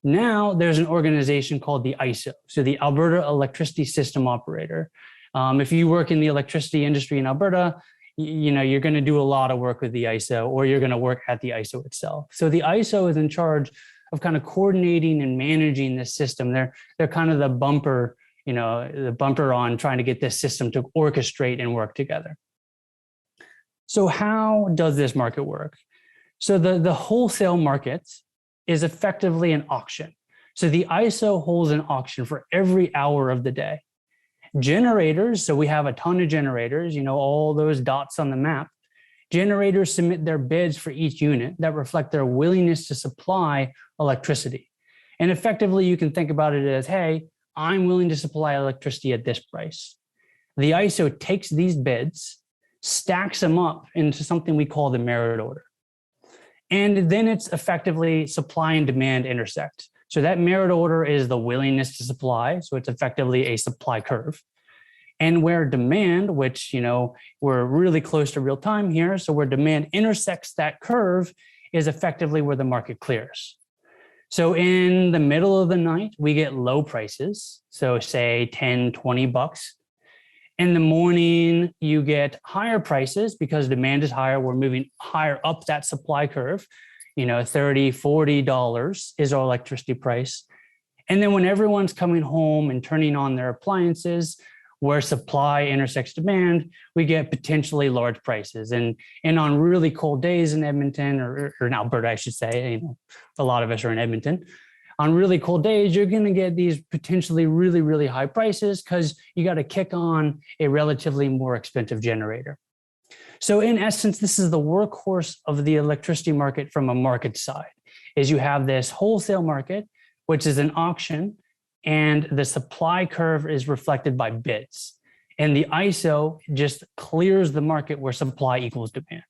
Speaker 5: Now there's an organization called the ISO, so the Alberta Electricity System Operator. If you work in the electricity industry in Alberta, you're going to do a lot of work with the ISO, or you're going to work at the ISO itself. So the ISO is in charge of kind of coordinating and managing this system. They're kind of the bumper on trying to get this system to orchestrate and work together. So how does this market work? So the wholesale market is effectively an auction. So the ISO holds an auction for every hour of the day. Generators, so we have a ton of generators, all those dots on the map. Generators submit their bids for each unit that reflect their willingness to supply electricity. And effectively, you can think about it as, hey, I'm willing to supply electricity at this price. The ISO takes these bids, stacks them up into something we call the merit order. And then it's effectively supply and demand intersect. So that merit order is the willingness to supply. So it's effectively a supply curve. And where demand, which, we're really close to real time here. So where demand intersects that curve is effectively where the market clears. So in the middle of the night, we get low prices. So say 10, 20 bucks. In the morning, you get higher prices because demand is higher. We're moving higher up that supply curve. $30, $40 is our electricity price. And then when everyone's coming home and turning on their appliances, where supply intersects demand, we get potentially large prices. And on really cold days in Edmonton, or in Alberta, I should say, you know, a lot of us are in Edmonton. On really cold days, you're going to get these potentially really, really high prices because you got to kick on a relatively more expensive generator. So in essence, this is the workhorse of the electricity market from a market side, is you have this wholesale market, which is an auction, and the supply curve is reflected by bids. And the ISO just clears the market where supply equals demand.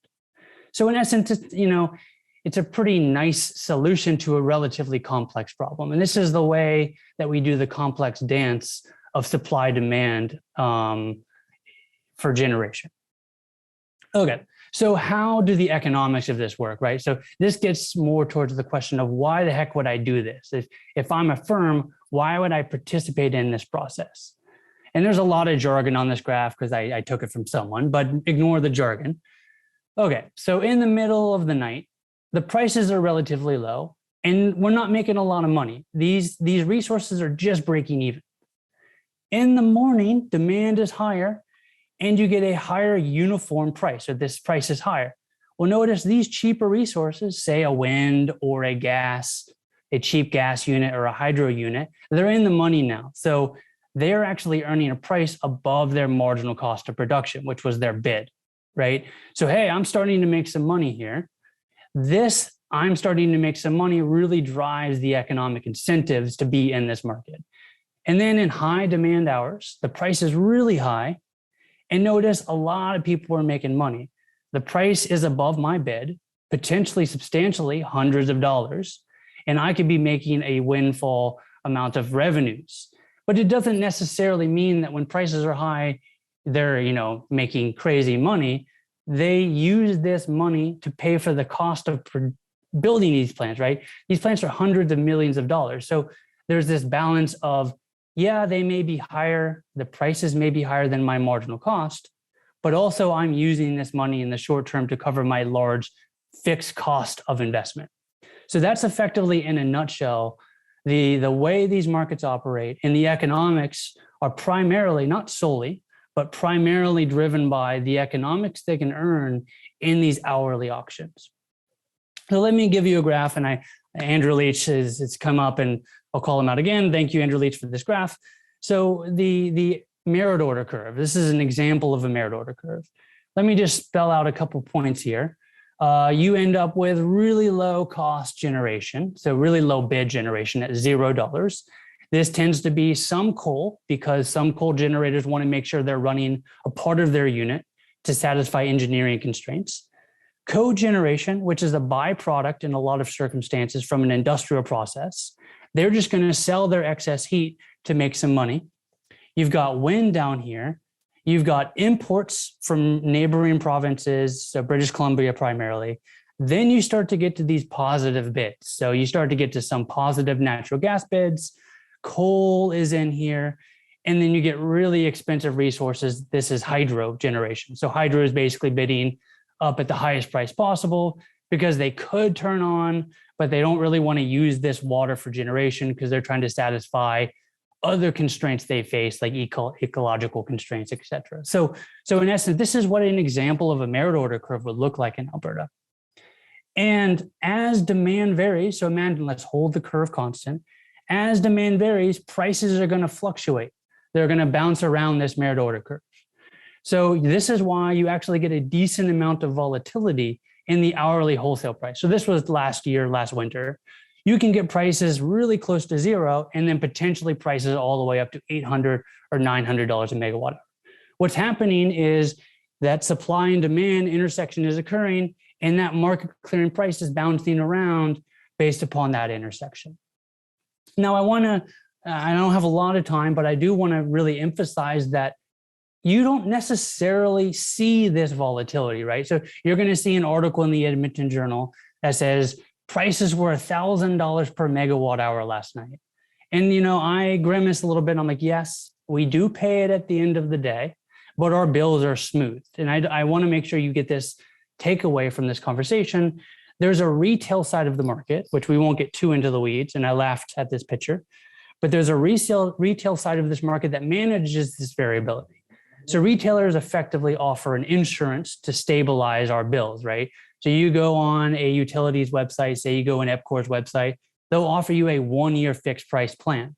Speaker 5: So in essence, you know, it's a pretty nice solution to a relatively complex problem. And this is the way that we do the complex dance of supply demand for generation. Okay, so how do the economics of this work, right? So this gets more towards the question of why the heck would I do this? If I'm a firm, why would I participate in this process? And there's a lot of jargon on this graph because I took it from someone, but ignore the jargon. Okay, so in the middle of the night, the prices are relatively low and we're not making a lot of money. These resources are just breaking even. In the morning, demand is higher and you get a higher uniform price. So this price is higher. Well, notice these cheaper resources, say a wind or a cheap gas unit or a hydro unit, they're in the money now. So they're actually earning a price above their marginal cost of production, which was their bid, right? So, hey, I'm starting to make some money here. This I'm starting to make some money really drives the economic incentives to be in this market. And then in high demand hours, the price is really high. And notice a lot of people are making money. The price is above my bid, potentially substantially hundreds of dollars, and I could be making a windfall amount of revenues. But it doesn't necessarily mean that when prices are high, they're, you know, making crazy money. They use this money to pay for the cost of building these plants, right? These plants are hundreds of millions of dollars. So there's this balance of, yeah, they may be higher, the prices may be higher than my marginal cost, but also I'm using this money in the short term to cover my large fixed cost of investment. So that's effectively, in a nutshell, the way these markets operate, and the economics are primarily, not solely, but primarily driven by the economics they can earn in these hourly auctions. So let me give you a graph, and Andrew Leach has come up, and I'll call him out again. Thank you, Andrew Leach, for this graph. So the merit order curve, this is an example of a merit order curve. Let me just spell out a couple points here. You end up with really low cost generation, so really low bid generation at $0. This tends to be some coal, because some coal generators want to make sure they're running a part of their unit to satisfy engineering constraints. Cogeneration, which is a byproduct in a lot of circumstances from an industrial process. They're just going to sell their excess heat to make some money. You've got wind down here. You've got imports from neighboring provinces, so British Columbia primarily. Then you start to get to these positive bids. So you start to get to some positive natural gas bids. Coal is in here. And then you get really expensive resources. This is hydro generation. So hydro is basically bidding up at the highest price possible because they could turn on, but they don't really want to use this water for generation because they're trying to satisfy other constraints they face, like ecological constraints, et cetera. So in essence, this is what an example of a merit order curve would look like in Alberta. And as demand varies, so imagine, let's hold the curve constant. As demand varies, prices are going to fluctuate. They're going to bounce around this merit order curve. So this is why you actually get a decent amount of volatility in the hourly wholesale price. So this was last winter. You can get prices really close to zero and then potentially prices all the way up to $800 or $900 a megawatt hour. What's happening is that supply and demand intersection is occurring and that market clearing price is bouncing around based upon that intersection. Now I don't have a lot of time, but I do want to really emphasize that you don't necessarily see this volatility, right? So you're going to see an article in the Edmonton Journal that says prices were $1,000 per megawatt hour last night. And, you know, I grimace a little bit. I'm like, yes, we do pay it at the end of the day, but our bills are smooth. And I want to make sure you get this takeaway from this conversation. There's a retail side of the market, which we won't get too into the weeds. And I laughed at this picture. but there's a retail side of this market that manages this variability. So retailers effectively offer an insurance to stabilize our bills, right? So you go on a utilities website, say you go on EPCOR's website, they'll offer you a 1-year fixed price plan.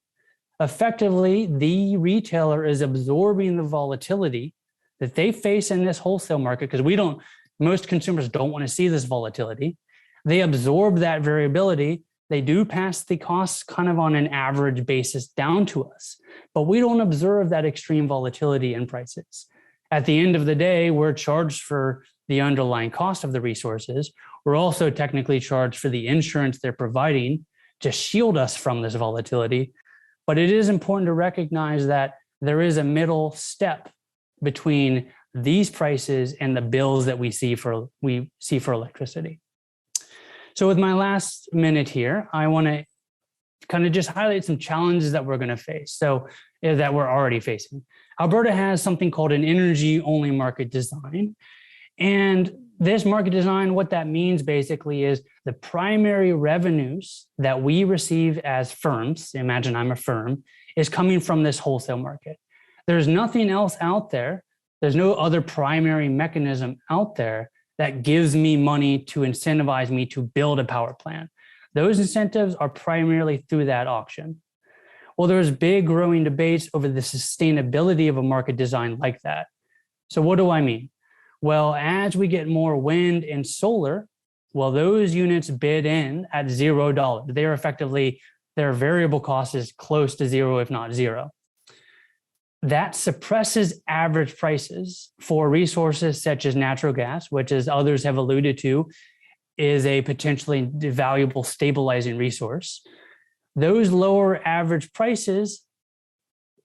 Speaker 5: Effectively, the retailer is absorbing the volatility that they face in this wholesale market, because most consumers don't want to see this volatility. They absorb that variability. They do pass the costs kind of on an average basis down to us, but we don't observe that extreme volatility in prices. At the end of the day, we're charged for the underlying cost of the resources. We're also technically charged for the insurance they're providing to shield us from this volatility. But it is important to recognize that there is a middle step between these prices and the bills that we see for electricity. So with my last minute here, I want to kind of just highlight some challenges that we're going to face, that we're already facing. Alberta has something called an energy-only market design. And this market design, what that means basically is the primary revenues that we receive as firms, imagine I'm a firm, is coming from this wholesale market. There's nothing else out there. There's no other primary mechanism out there that gives me money to incentivize me to build a power plant. Those incentives are primarily through that auction. Well, there's big growing debates over the sustainability of a market design like that. So what do I mean? Well, as we get more wind and solar, well, those units bid in at $0. They're effectively, their variable cost is close to zero, if not zero. That suppresses average prices for resources such as natural gas, which, as others have alluded to, is a potentially valuable stabilizing resource. Those lower average prices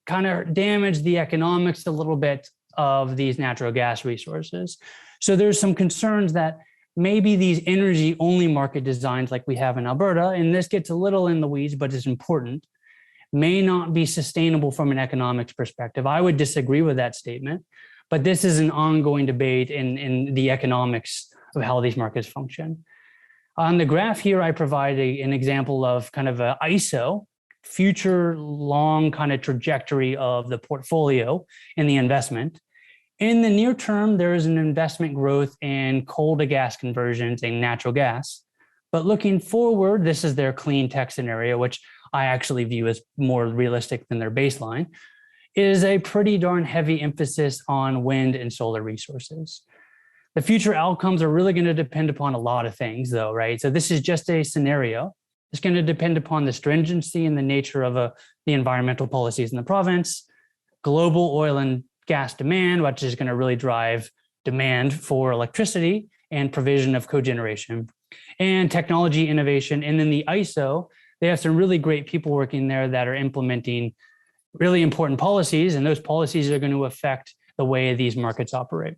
Speaker 5: kind of damage the economics a little bit of these natural gas resources. So there's some concerns that maybe these energy-only market designs like we have in Alberta, and this gets a little in the weeds, but it's important, may not be sustainable from an economics perspective. I would disagree with that statement, but this is an ongoing debate in the economics of how these markets function. On the graph here, I provide an example of kind of an ISO, future long kind of trajectory of the portfolio and the investment. In the near term, there is an investment growth in coal to gas conversions and natural gas. But looking forward, this is their clean tech scenario, which I actually view as more realistic than their baseline, is a pretty darn heavy emphasis on wind and solar resources. The future outcomes are really going to depend upon a lot of things, though, right? So this is just a scenario. It's going to depend upon the stringency and the nature of the environmental policies in the province, global oil and gas demand, which is going to really drive demand for electricity and provision of cogeneration, and technology innovation. And then the ISO, they have some really great people working there that are implementing really important policies, and those policies are going to affect the way these markets operate.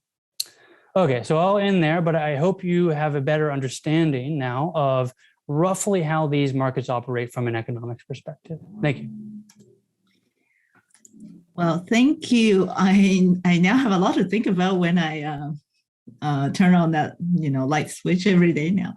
Speaker 5: Okay, so I'll end there, but I hope you have a better understanding now of roughly how these markets operate from an economics perspective. Thank you.
Speaker 1: Well, thank you. I now have a lot to think about when I turn on that light switch every day now.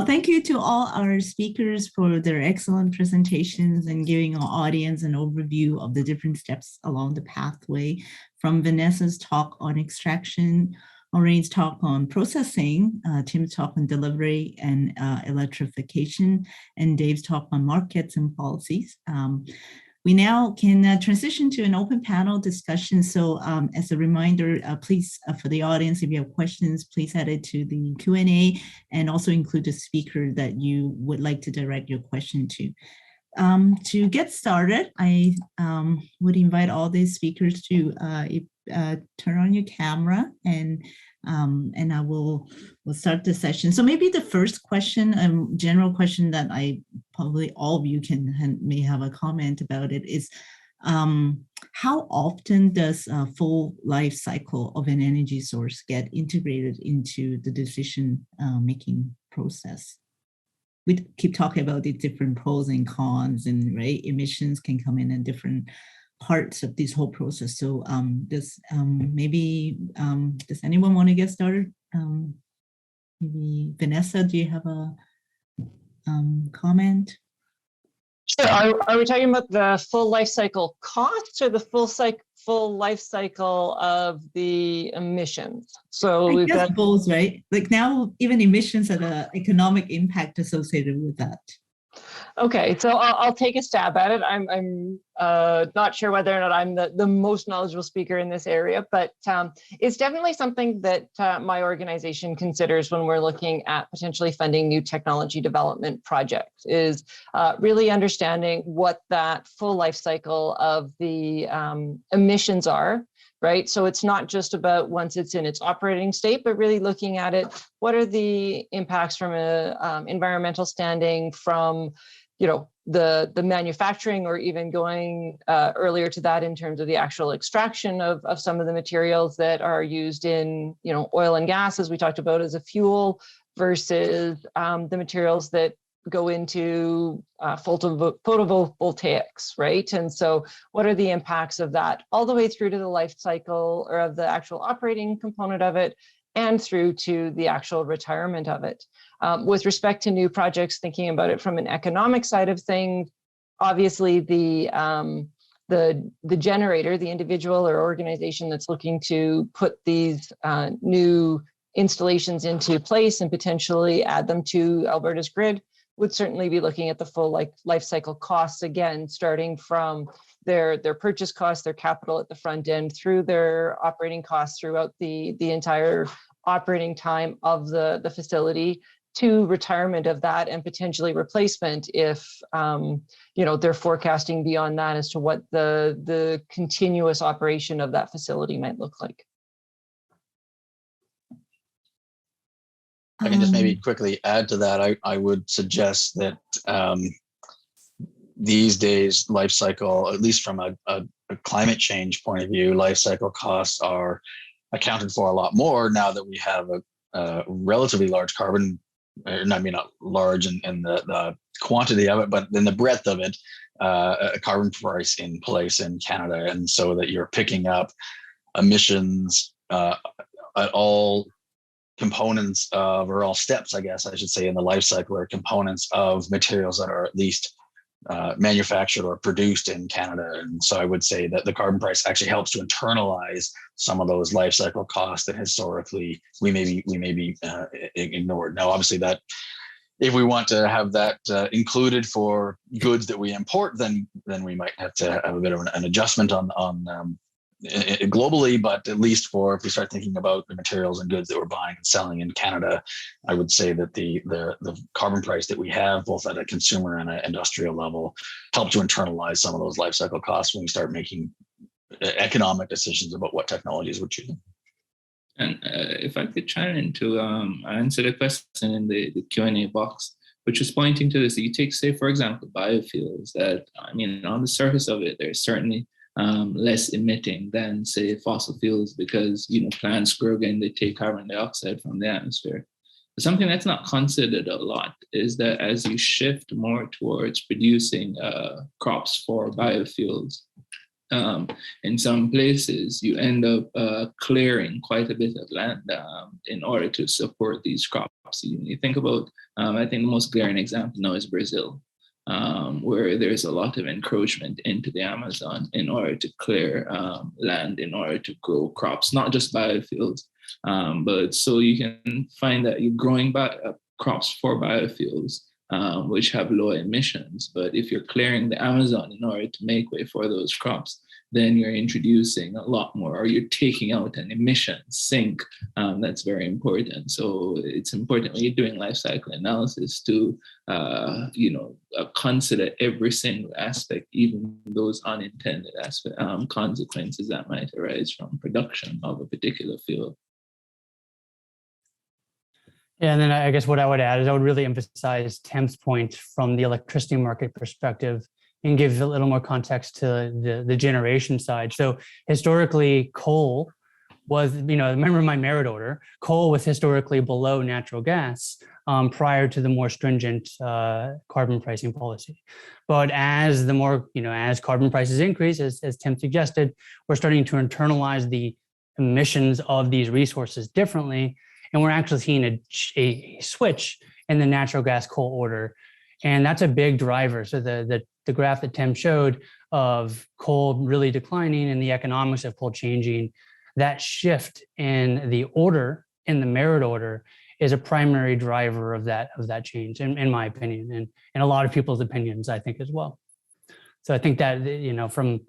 Speaker 1: Thank you to all our speakers for their excellent presentations and giving our audience an overview of the different steps along the pathway, from Vanessa's talk on extraction, Orain's talk on processing, Tim's talk on delivery and electrification, and Dave's talk on markets and policies. We now can transition to an open panel discussion. So as a reminder, please, for the audience, if you have questions, please add it to the Q&A and also include the speaker that you would like to direct your question to. To get started, I would invite all these speakers to turn on your camera, and we'll start the session. So maybe the first question, general question that probably all of you may have a comment about it, is how often does a full life cycle of an energy source get integrated into the decision making process? We keep talking about the different pros and cons, and right, emissions can come in different parts of this whole process. So does anyone want to get started? Maybe Vanessa, do you have a comment?
Speaker 2: Sure. Are we talking about the full life cycle costs or the full life cycle of the emissions? So
Speaker 1: I
Speaker 2: we've
Speaker 1: guess
Speaker 2: got
Speaker 1: both, right? Like now, even emissions and the economic impact associated with that.
Speaker 2: Okay, so I'll take a stab at it. I'm not sure whether or not I'm the most knowledgeable speaker in this area, but it's definitely something that my organization considers when we're looking at potentially funding new technology development projects, is really understanding what that full life cycle of the emissions are. Right. So it's not just about once it's in its operating state, but really looking at it. What are the impacts from a environmental standing, from, you know, the manufacturing, or even going earlier to that in terms of the actual extraction of some of the materials that are used in, you know, oil and gas, as we talked about, as a fuel, versus the materials that go into photovoltaics, right? And so what are the impacts of that all the way through to the life cycle, or of the actual operating component of it, and through to the actual retirement of it. With respect to new projects, thinking about it from an economic side of things, obviously the generator, the individual or organization that's looking to put these new installations into place and potentially add them to Alberta's grid, would certainly be looking at the full life cycle costs, again, starting from their purchase costs, their capital at the front end, through their operating costs throughout the entire operating time of the facility, to retirement of that, and potentially replacement if you know, they're forecasting beyond that as to what the continuous operation of that facility might look like.
Speaker 4: I can just maybe quickly add to that. I would suggest that these days, life cycle, at least from a climate change point of view, life cycle costs are accounted for a lot more now that we have a relatively large carbon, I mean, not large in the quantity of it, but in the breadth of it, a carbon price in place in Canada. And so that you're picking up emissions at all components of, or all steps, I guess I should say, in the life cycle, or components of materials that are at least manufactured or produced in Canada. And so I would say that the carbon price actually helps to internalize some of those life cycle costs that historically we may be ignored. Now, obviously, that if we want to have that included for goods that we import, then we might have to have a bit of an adjustment on globally, but at least if we start thinking about the materials and goods that we're buying and selling in Canada, I would say that the carbon price that we have, both at a consumer and an industrial level, help to internalize some of those life cycle costs when we start making economic decisions about what technologies we're choosing.
Speaker 3: And if I could chime in to answer the question in the Q&A box, which is pointing to this, you take, say, for example, biofuels, that, I mean, on the surface of it, there's certainly less emitting than, say, fossil fuels, because, you know, plants grow and they take carbon dioxide from the atmosphere. But something that's not considered a lot is that as you shift more towards producing crops for biofuels, in some places you end up clearing quite a bit of land in order to support these crops. You think about, I think the most glaring example now is Brazil, where there's a lot of encroachment into the Amazon in order to clear land, in order to grow crops, not just biofuels, but so you can find that you're growing crops for biofuels, which have low emissions. But if you're clearing the Amazon in order to make way for those crops, then you're introducing a lot more, or you're taking out an emission sink. That's very important. So it's important when you're doing life cycle analysis to, consider every single aspect, even those unintended consequences that might arise from production of a particular fuel.
Speaker 5: Yeah, and then I guess what I would add is I would really emphasize Tim's point from the electricity market perspective and give a little more context to the generation side. So historically, coal was, remember my merit order, coal was historically below natural gas prior to the more stringent carbon pricing policy. But as as carbon prices increase, as Tim suggested, we're starting to internalize the emissions of these resources differently. And we're actually seeing a switch in the natural gas coal order. And that's a big driver. So the the graph that Tim showed of coal really declining and the economics of coal changing, that shift in the order, in the merit order, is a primary driver of that change, in my opinion, and in a lot of people's opinions, I think, as well. So I think that, you know, from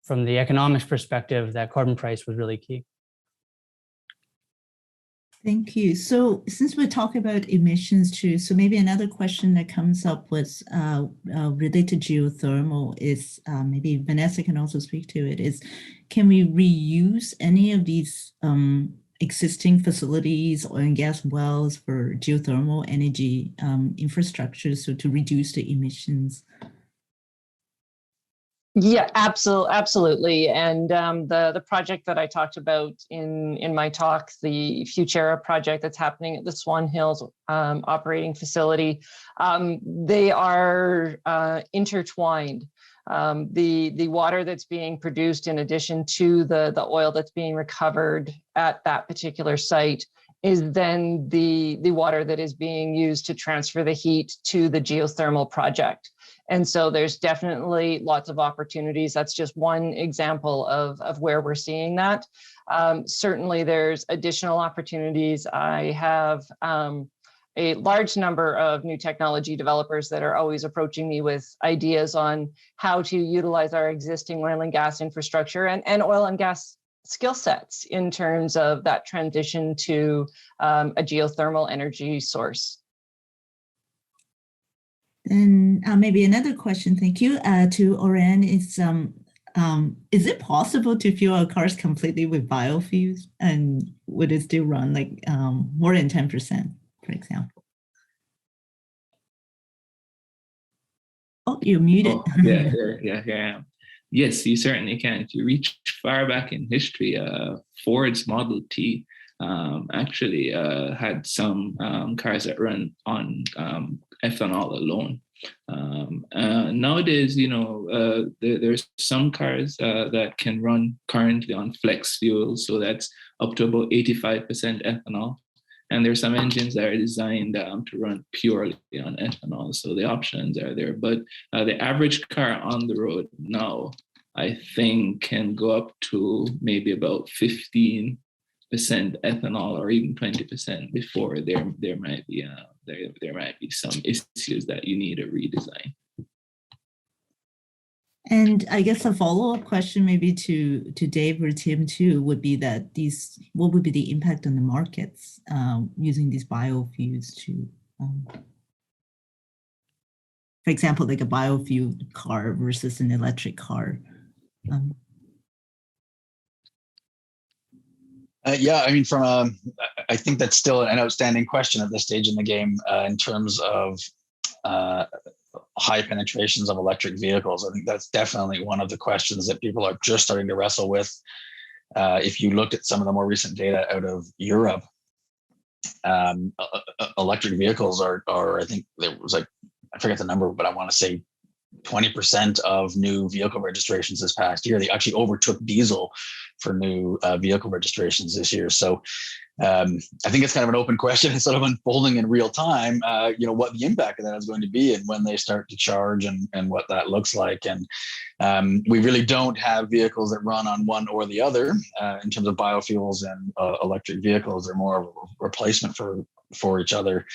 Speaker 5: the economics perspective, that carbon price was really key.
Speaker 1: Thank you. So since we're talking about emissions too, so maybe another question that comes up was related to geothermal is, maybe Vanessa can also speak to it, is can we reuse any of these existing facilities, oil and gas wells for geothermal energy infrastructure, so to reduce the emissions?
Speaker 2: Yeah, absolutely. And the project that I talked about in my talk, the Futura project that's happening at the Swan Hills operating facility, they are intertwined. The water that's being produced, in addition to the oil that's being recovered at that particular site, is then the water that is being used to transfer the heat to the geothermal project. And so there's definitely lots of opportunities. That's just one example of where we're seeing that. Certainly there's additional opportunities. I have a large number of new technology developers that are always approaching me with ideas on how to utilize our existing oil and gas infrastructure and oil and gas skill sets in terms of that transition to a geothermal energy source.
Speaker 1: And maybe another question, thank you, to Orain is it possible to fuel our cars completely with biofuels, and would it still run like more than 10%, for example? Oh, you're muted.
Speaker 3: Oh, yeah. Yes, you certainly can. If you reach far back in history, Ford's Model T actually had some cars that run on ethanol alone. Nowadays, you know, there's some cars that can run currently on flex fuel, so that's up to about 85% ethanol. And there's some engines that are designed to run purely on ethanol, so the options are there. But the average car on the road now, I think, can go up to maybe about 15% ethanol or even 20% before there might be some issues that you need a redesign.
Speaker 1: And I guess a follow-up question maybe to Dave or Tim too would be that what would be the impact on the markets using these biofuels to, for example, like a biofuel car versus an electric car?
Speaker 4: Yeah, I mean, I think that's still an outstanding question at this stage in the game in terms of high penetrations of electric vehicles. I think that's definitely one of the questions that people are just starting to wrestle with. If you looked at some of the more recent data out of Europe, electric vehicles are, I think there was like, I forget the number, but I want to say 20% of new vehicle registrations this past year. They actually overtook diesel for new vehicle registrations this year. So I think it's kind of an open question. It's sort of unfolding in real time, you know, what the impact of that is going to be and when they start to charge and what that looks like. And we really don't have vehicles that run on one or the other in terms of biofuels and electric vehicles. They're more of a replacement for each other.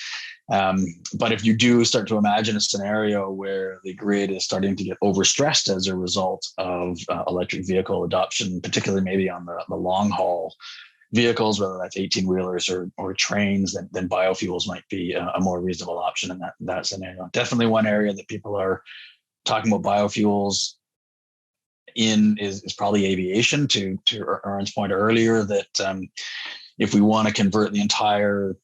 Speaker 4: But if you do start to imagine a scenario where the grid is starting to get overstressed as a result of electric vehicle adoption, particularly maybe on the long haul vehicles, whether that's 18-wheelers or trains, then biofuels might be a more reasonable option in that scenario. Definitely one area that people are talking about biofuels in is probably aviation. To Orin's point earlier, that if we want to convert the entire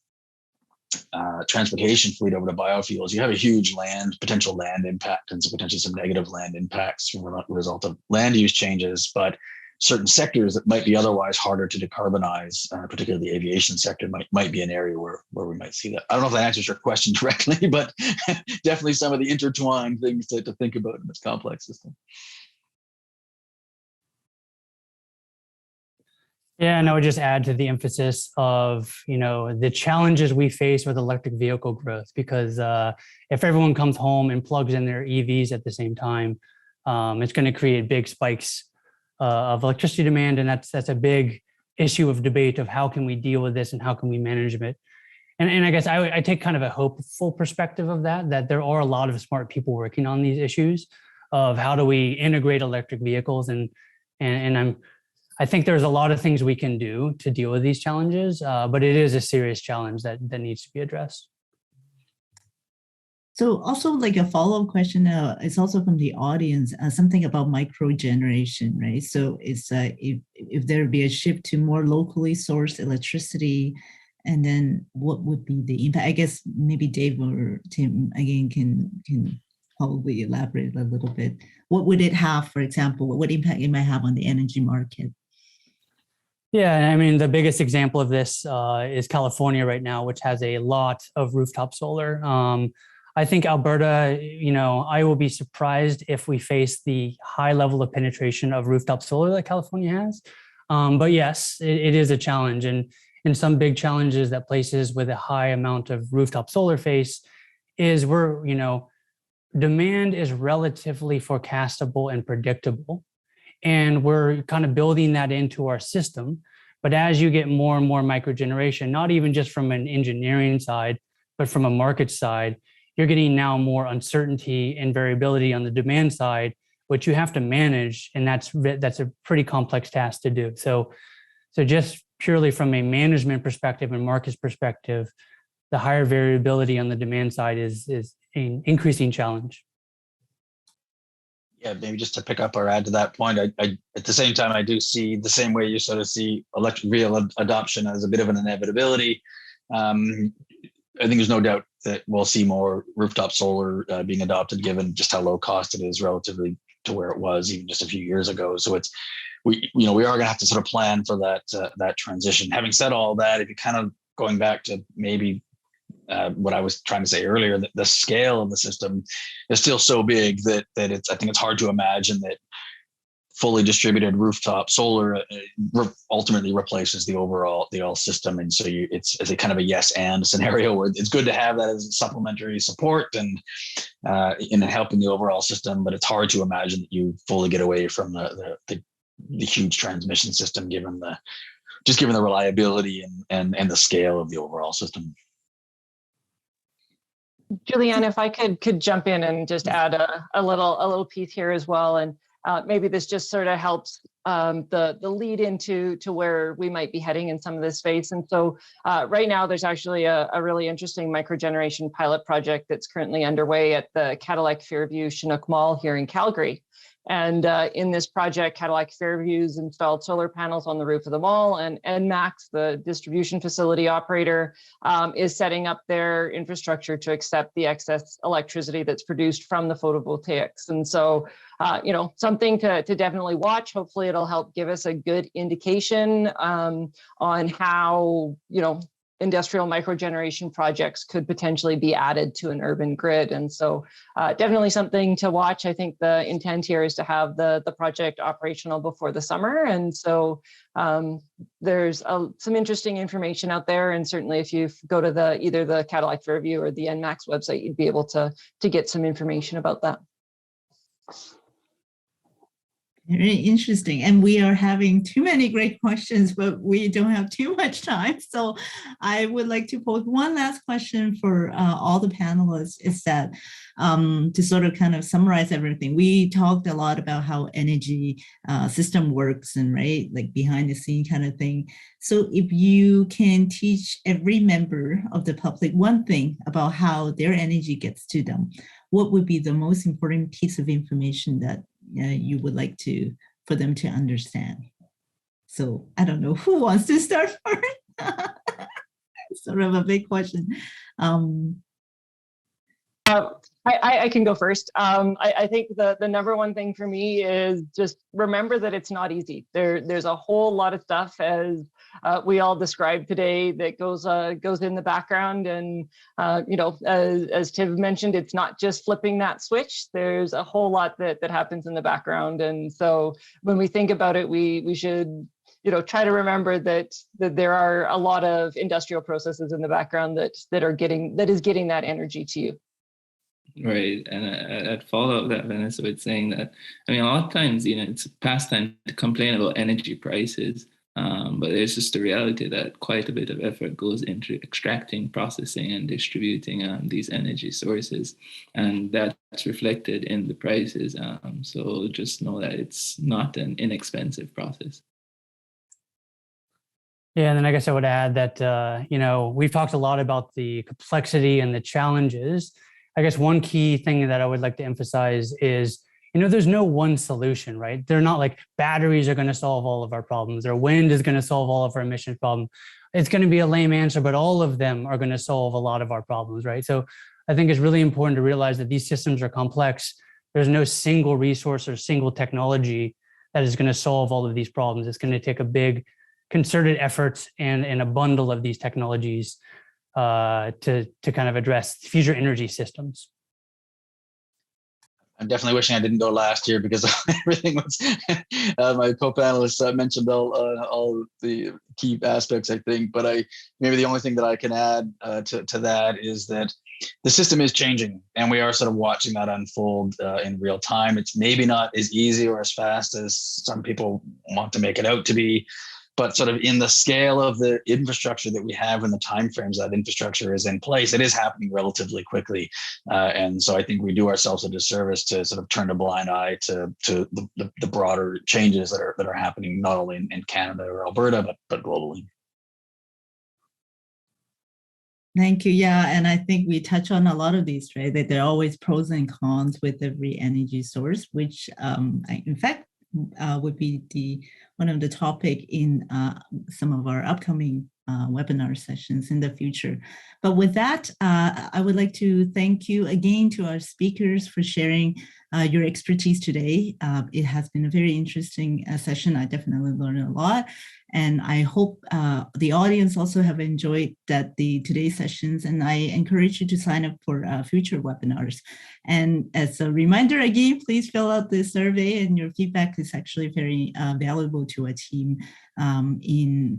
Speaker 4: transportation fleet over to biofuels, you have a huge potential land impact and potentially some negative land impacts from a result of land use changes. But certain sectors that might be otherwise harder to decarbonize, particularly the aviation sector, might be an area where we might see that. I don't know if that answers your question directly, but definitely some of the intertwined things to think about in this complex system.
Speaker 5: Yeah, and I would just add to the emphasis of, the challenges we face with electric vehicle growth, because if everyone comes home and plugs in their EVs at the same time, it's going to create big spikes of electricity demand, and that's a big issue of debate of how can we deal with this and how can we manage it. And I guess I take kind of a hopeful perspective of that there are a lot of smart people working on these issues of how do we integrate electric vehicles, and I think there's a lot of things we can do to deal with these challenges, but it is a serious challenge that needs to be addressed.
Speaker 1: So also like a follow-up question, it's also from the audience, something about micro generation, right? So it's if there be a shift to more locally sourced electricity, and then what would be the impact? I guess maybe Dave or Tim again can probably elaborate a little bit. What would it have, for example, what impact it might have on the energy market?
Speaker 5: Yeah, I mean, the biggest example of this is California right now, which has a lot of rooftop solar. I think Alberta, I will be surprised if we face the high level of penetration of rooftop solar that California has. But yes, it is a challenge. And some big challenges that places with a high amount of rooftop solar face is demand is relatively forecastable and predictable. And we're kind of building that into our system. But as you get more and more microgeneration, not even just from an engineering side, but from a market side, you're getting now more uncertainty and variability on the demand side, which you have to manage. And that's a pretty complex task to do. So just purely from a management perspective and markets perspective, the higher variability on the demand side is an increasing challenge.
Speaker 4: Yeah, maybe just to pick up or add to that point, I at the same time, I do see the same way you sort of see electric vehicle adoption as a bit of an inevitability. I think there's no doubt that we'll see more rooftop solar being adopted, given just how low cost it is relatively to where it was even just a few years ago. So we are going to have to sort of plan for that transition. Having said all that, if you're kind of going back to maybe what I was trying to say earlier, that the scale of the system is still so big that I think it's hard to imagine that fully distributed rooftop solar ultimately replaces the overall system. And so it's a kind of a yes and scenario where it's good to have that as supplementary support and in helping the overall system, but it's hard to imagine that you fully get away from the huge transmission system given the reliability and the scale of the overall system.
Speaker 2: Julianne, if I could jump in and just add a little piece here as well, and maybe this just sort of helps the lead into where we might be heading in some of this space. And so right now there's actually a really interesting microgeneration pilot project that's currently underway at the Cadillac Fairview Chinook Mall here in Calgary. And in this project, Cadillac Fairview's installed solar panels on the roof of the mall, and Max, the distribution facility operator, is setting up their infrastructure to accept the excess electricity that's produced from the photovoltaics. And so, something to definitely watch. Hopefully it'll help give us a good indication on how, industrial microgeneration projects could potentially be added to an urban grid. And so definitely something to watch. I think the intent here is to have the project operational before the summer. And so there's some interesting information out there. And certainly if you go to either the Cadillac Fairview or the NMAX website, you'd be able to get some information about that.
Speaker 1: Very interesting. And we are having too many great questions, but we don't have too much time. So I would like to pose one last question for all the panelists, is that to sort of kind of summarize everything. We talked a lot about how energy system works and like behind the scene kind of thing. So if you can teach every member of the public one thing about how their energy gets to them, what would be the most important piece of information that you would like for them to understand? So I don't know who wants to start first. Sort of a big question.
Speaker 2: I can go first. I think the number one thing for me is just remember that it's not easy. There's a whole lot of stuff, as we all described today, that goes in the background. And as Tim mentioned, it's not just flipping that switch. There's a whole lot that happens in the background. And so when we think about it, we should try to remember that there are a lot of industrial processes in the background that is getting that energy to you.
Speaker 3: Right, and I'd follow up that, Vanessa, with saying that, I mean, a lot of times, it's a pastime to complain about energy prices, but it's just the reality that quite a bit of effort goes into extracting, processing, and distributing these energy sources, and that's reflected in the prices. So just know that it's not an inexpensive process.
Speaker 5: Yeah, and then I guess I would add that, we've talked a lot about the complexity and the challenges. I guess one key thing that I would like to emphasize is, there's no one solution, right? They're not like batteries are going to solve all of our problems, or wind is going to solve all of our emission problem. It's going to be a lame answer, but all of them are going to solve a lot of our problems, right? So I think it's really important to realize that these systems are complex. There's no single resource or single technology that is going to solve all of these problems. It's going to take a big concerted effort and a bundle of these technologies to kind of address future energy systems.
Speaker 4: I'm definitely wishing I didn't go last year because everything was. My co-panelists mentioned all the key aspects, I think. But maybe the only thing that I can add to that is that the system is changing, and we are sort of watching that unfold in real time. It's maybe not as easy or as fast as some people want to make it out to be. But sort of in the scale of the infrastructure that we have and the timeframes that infrastructure is in place, it is happening relatively quickly. And so I think we do ourselves a disservice to sort of turn a blind eye to the broader changes that are happening not only in Canada or Alberta, but globally.
Speaker 1: Thank you. Yeah, and I think we touch on a lot of these, right? That there are always pros and cons with every energy source, which in fact would be one of the topic in some of our upcoming webinar sessions in the future. But with that, I would like to thank you again to our speakers for sharing your expertise today. It has been a very interesting session. I definitely learned a lot. And I hope the audience also have enjoyed today's sessions, and I encourage you to sign up for future webinars. And as a reminder again, please fill out the survey, and your feedback is actually very valuable to a team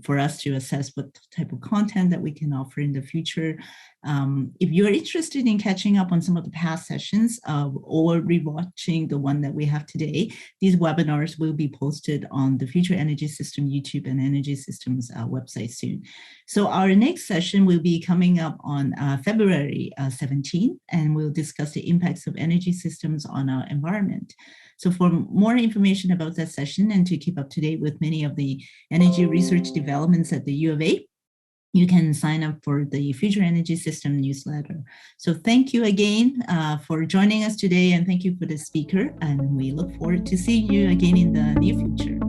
Speaker 1: for us to assess what type of content that we can offer in the future. If you're interested in catching up on some of the past sessions or rewatching the one that we have today, these webinars will be posted on the Future Energy System YouTube and Energy Systems website soon. So our next session will be coming up on February 17th, and we'll discuss the impacts of energy systems on our environment. So for more information about that session and to keep up to date with many of the energy research developments at the U of A, you can sign up for the Future Energy System newsletter. So thank you again for joining us today, and thank you for the speaker, and we look forward to seeing you again in the near future.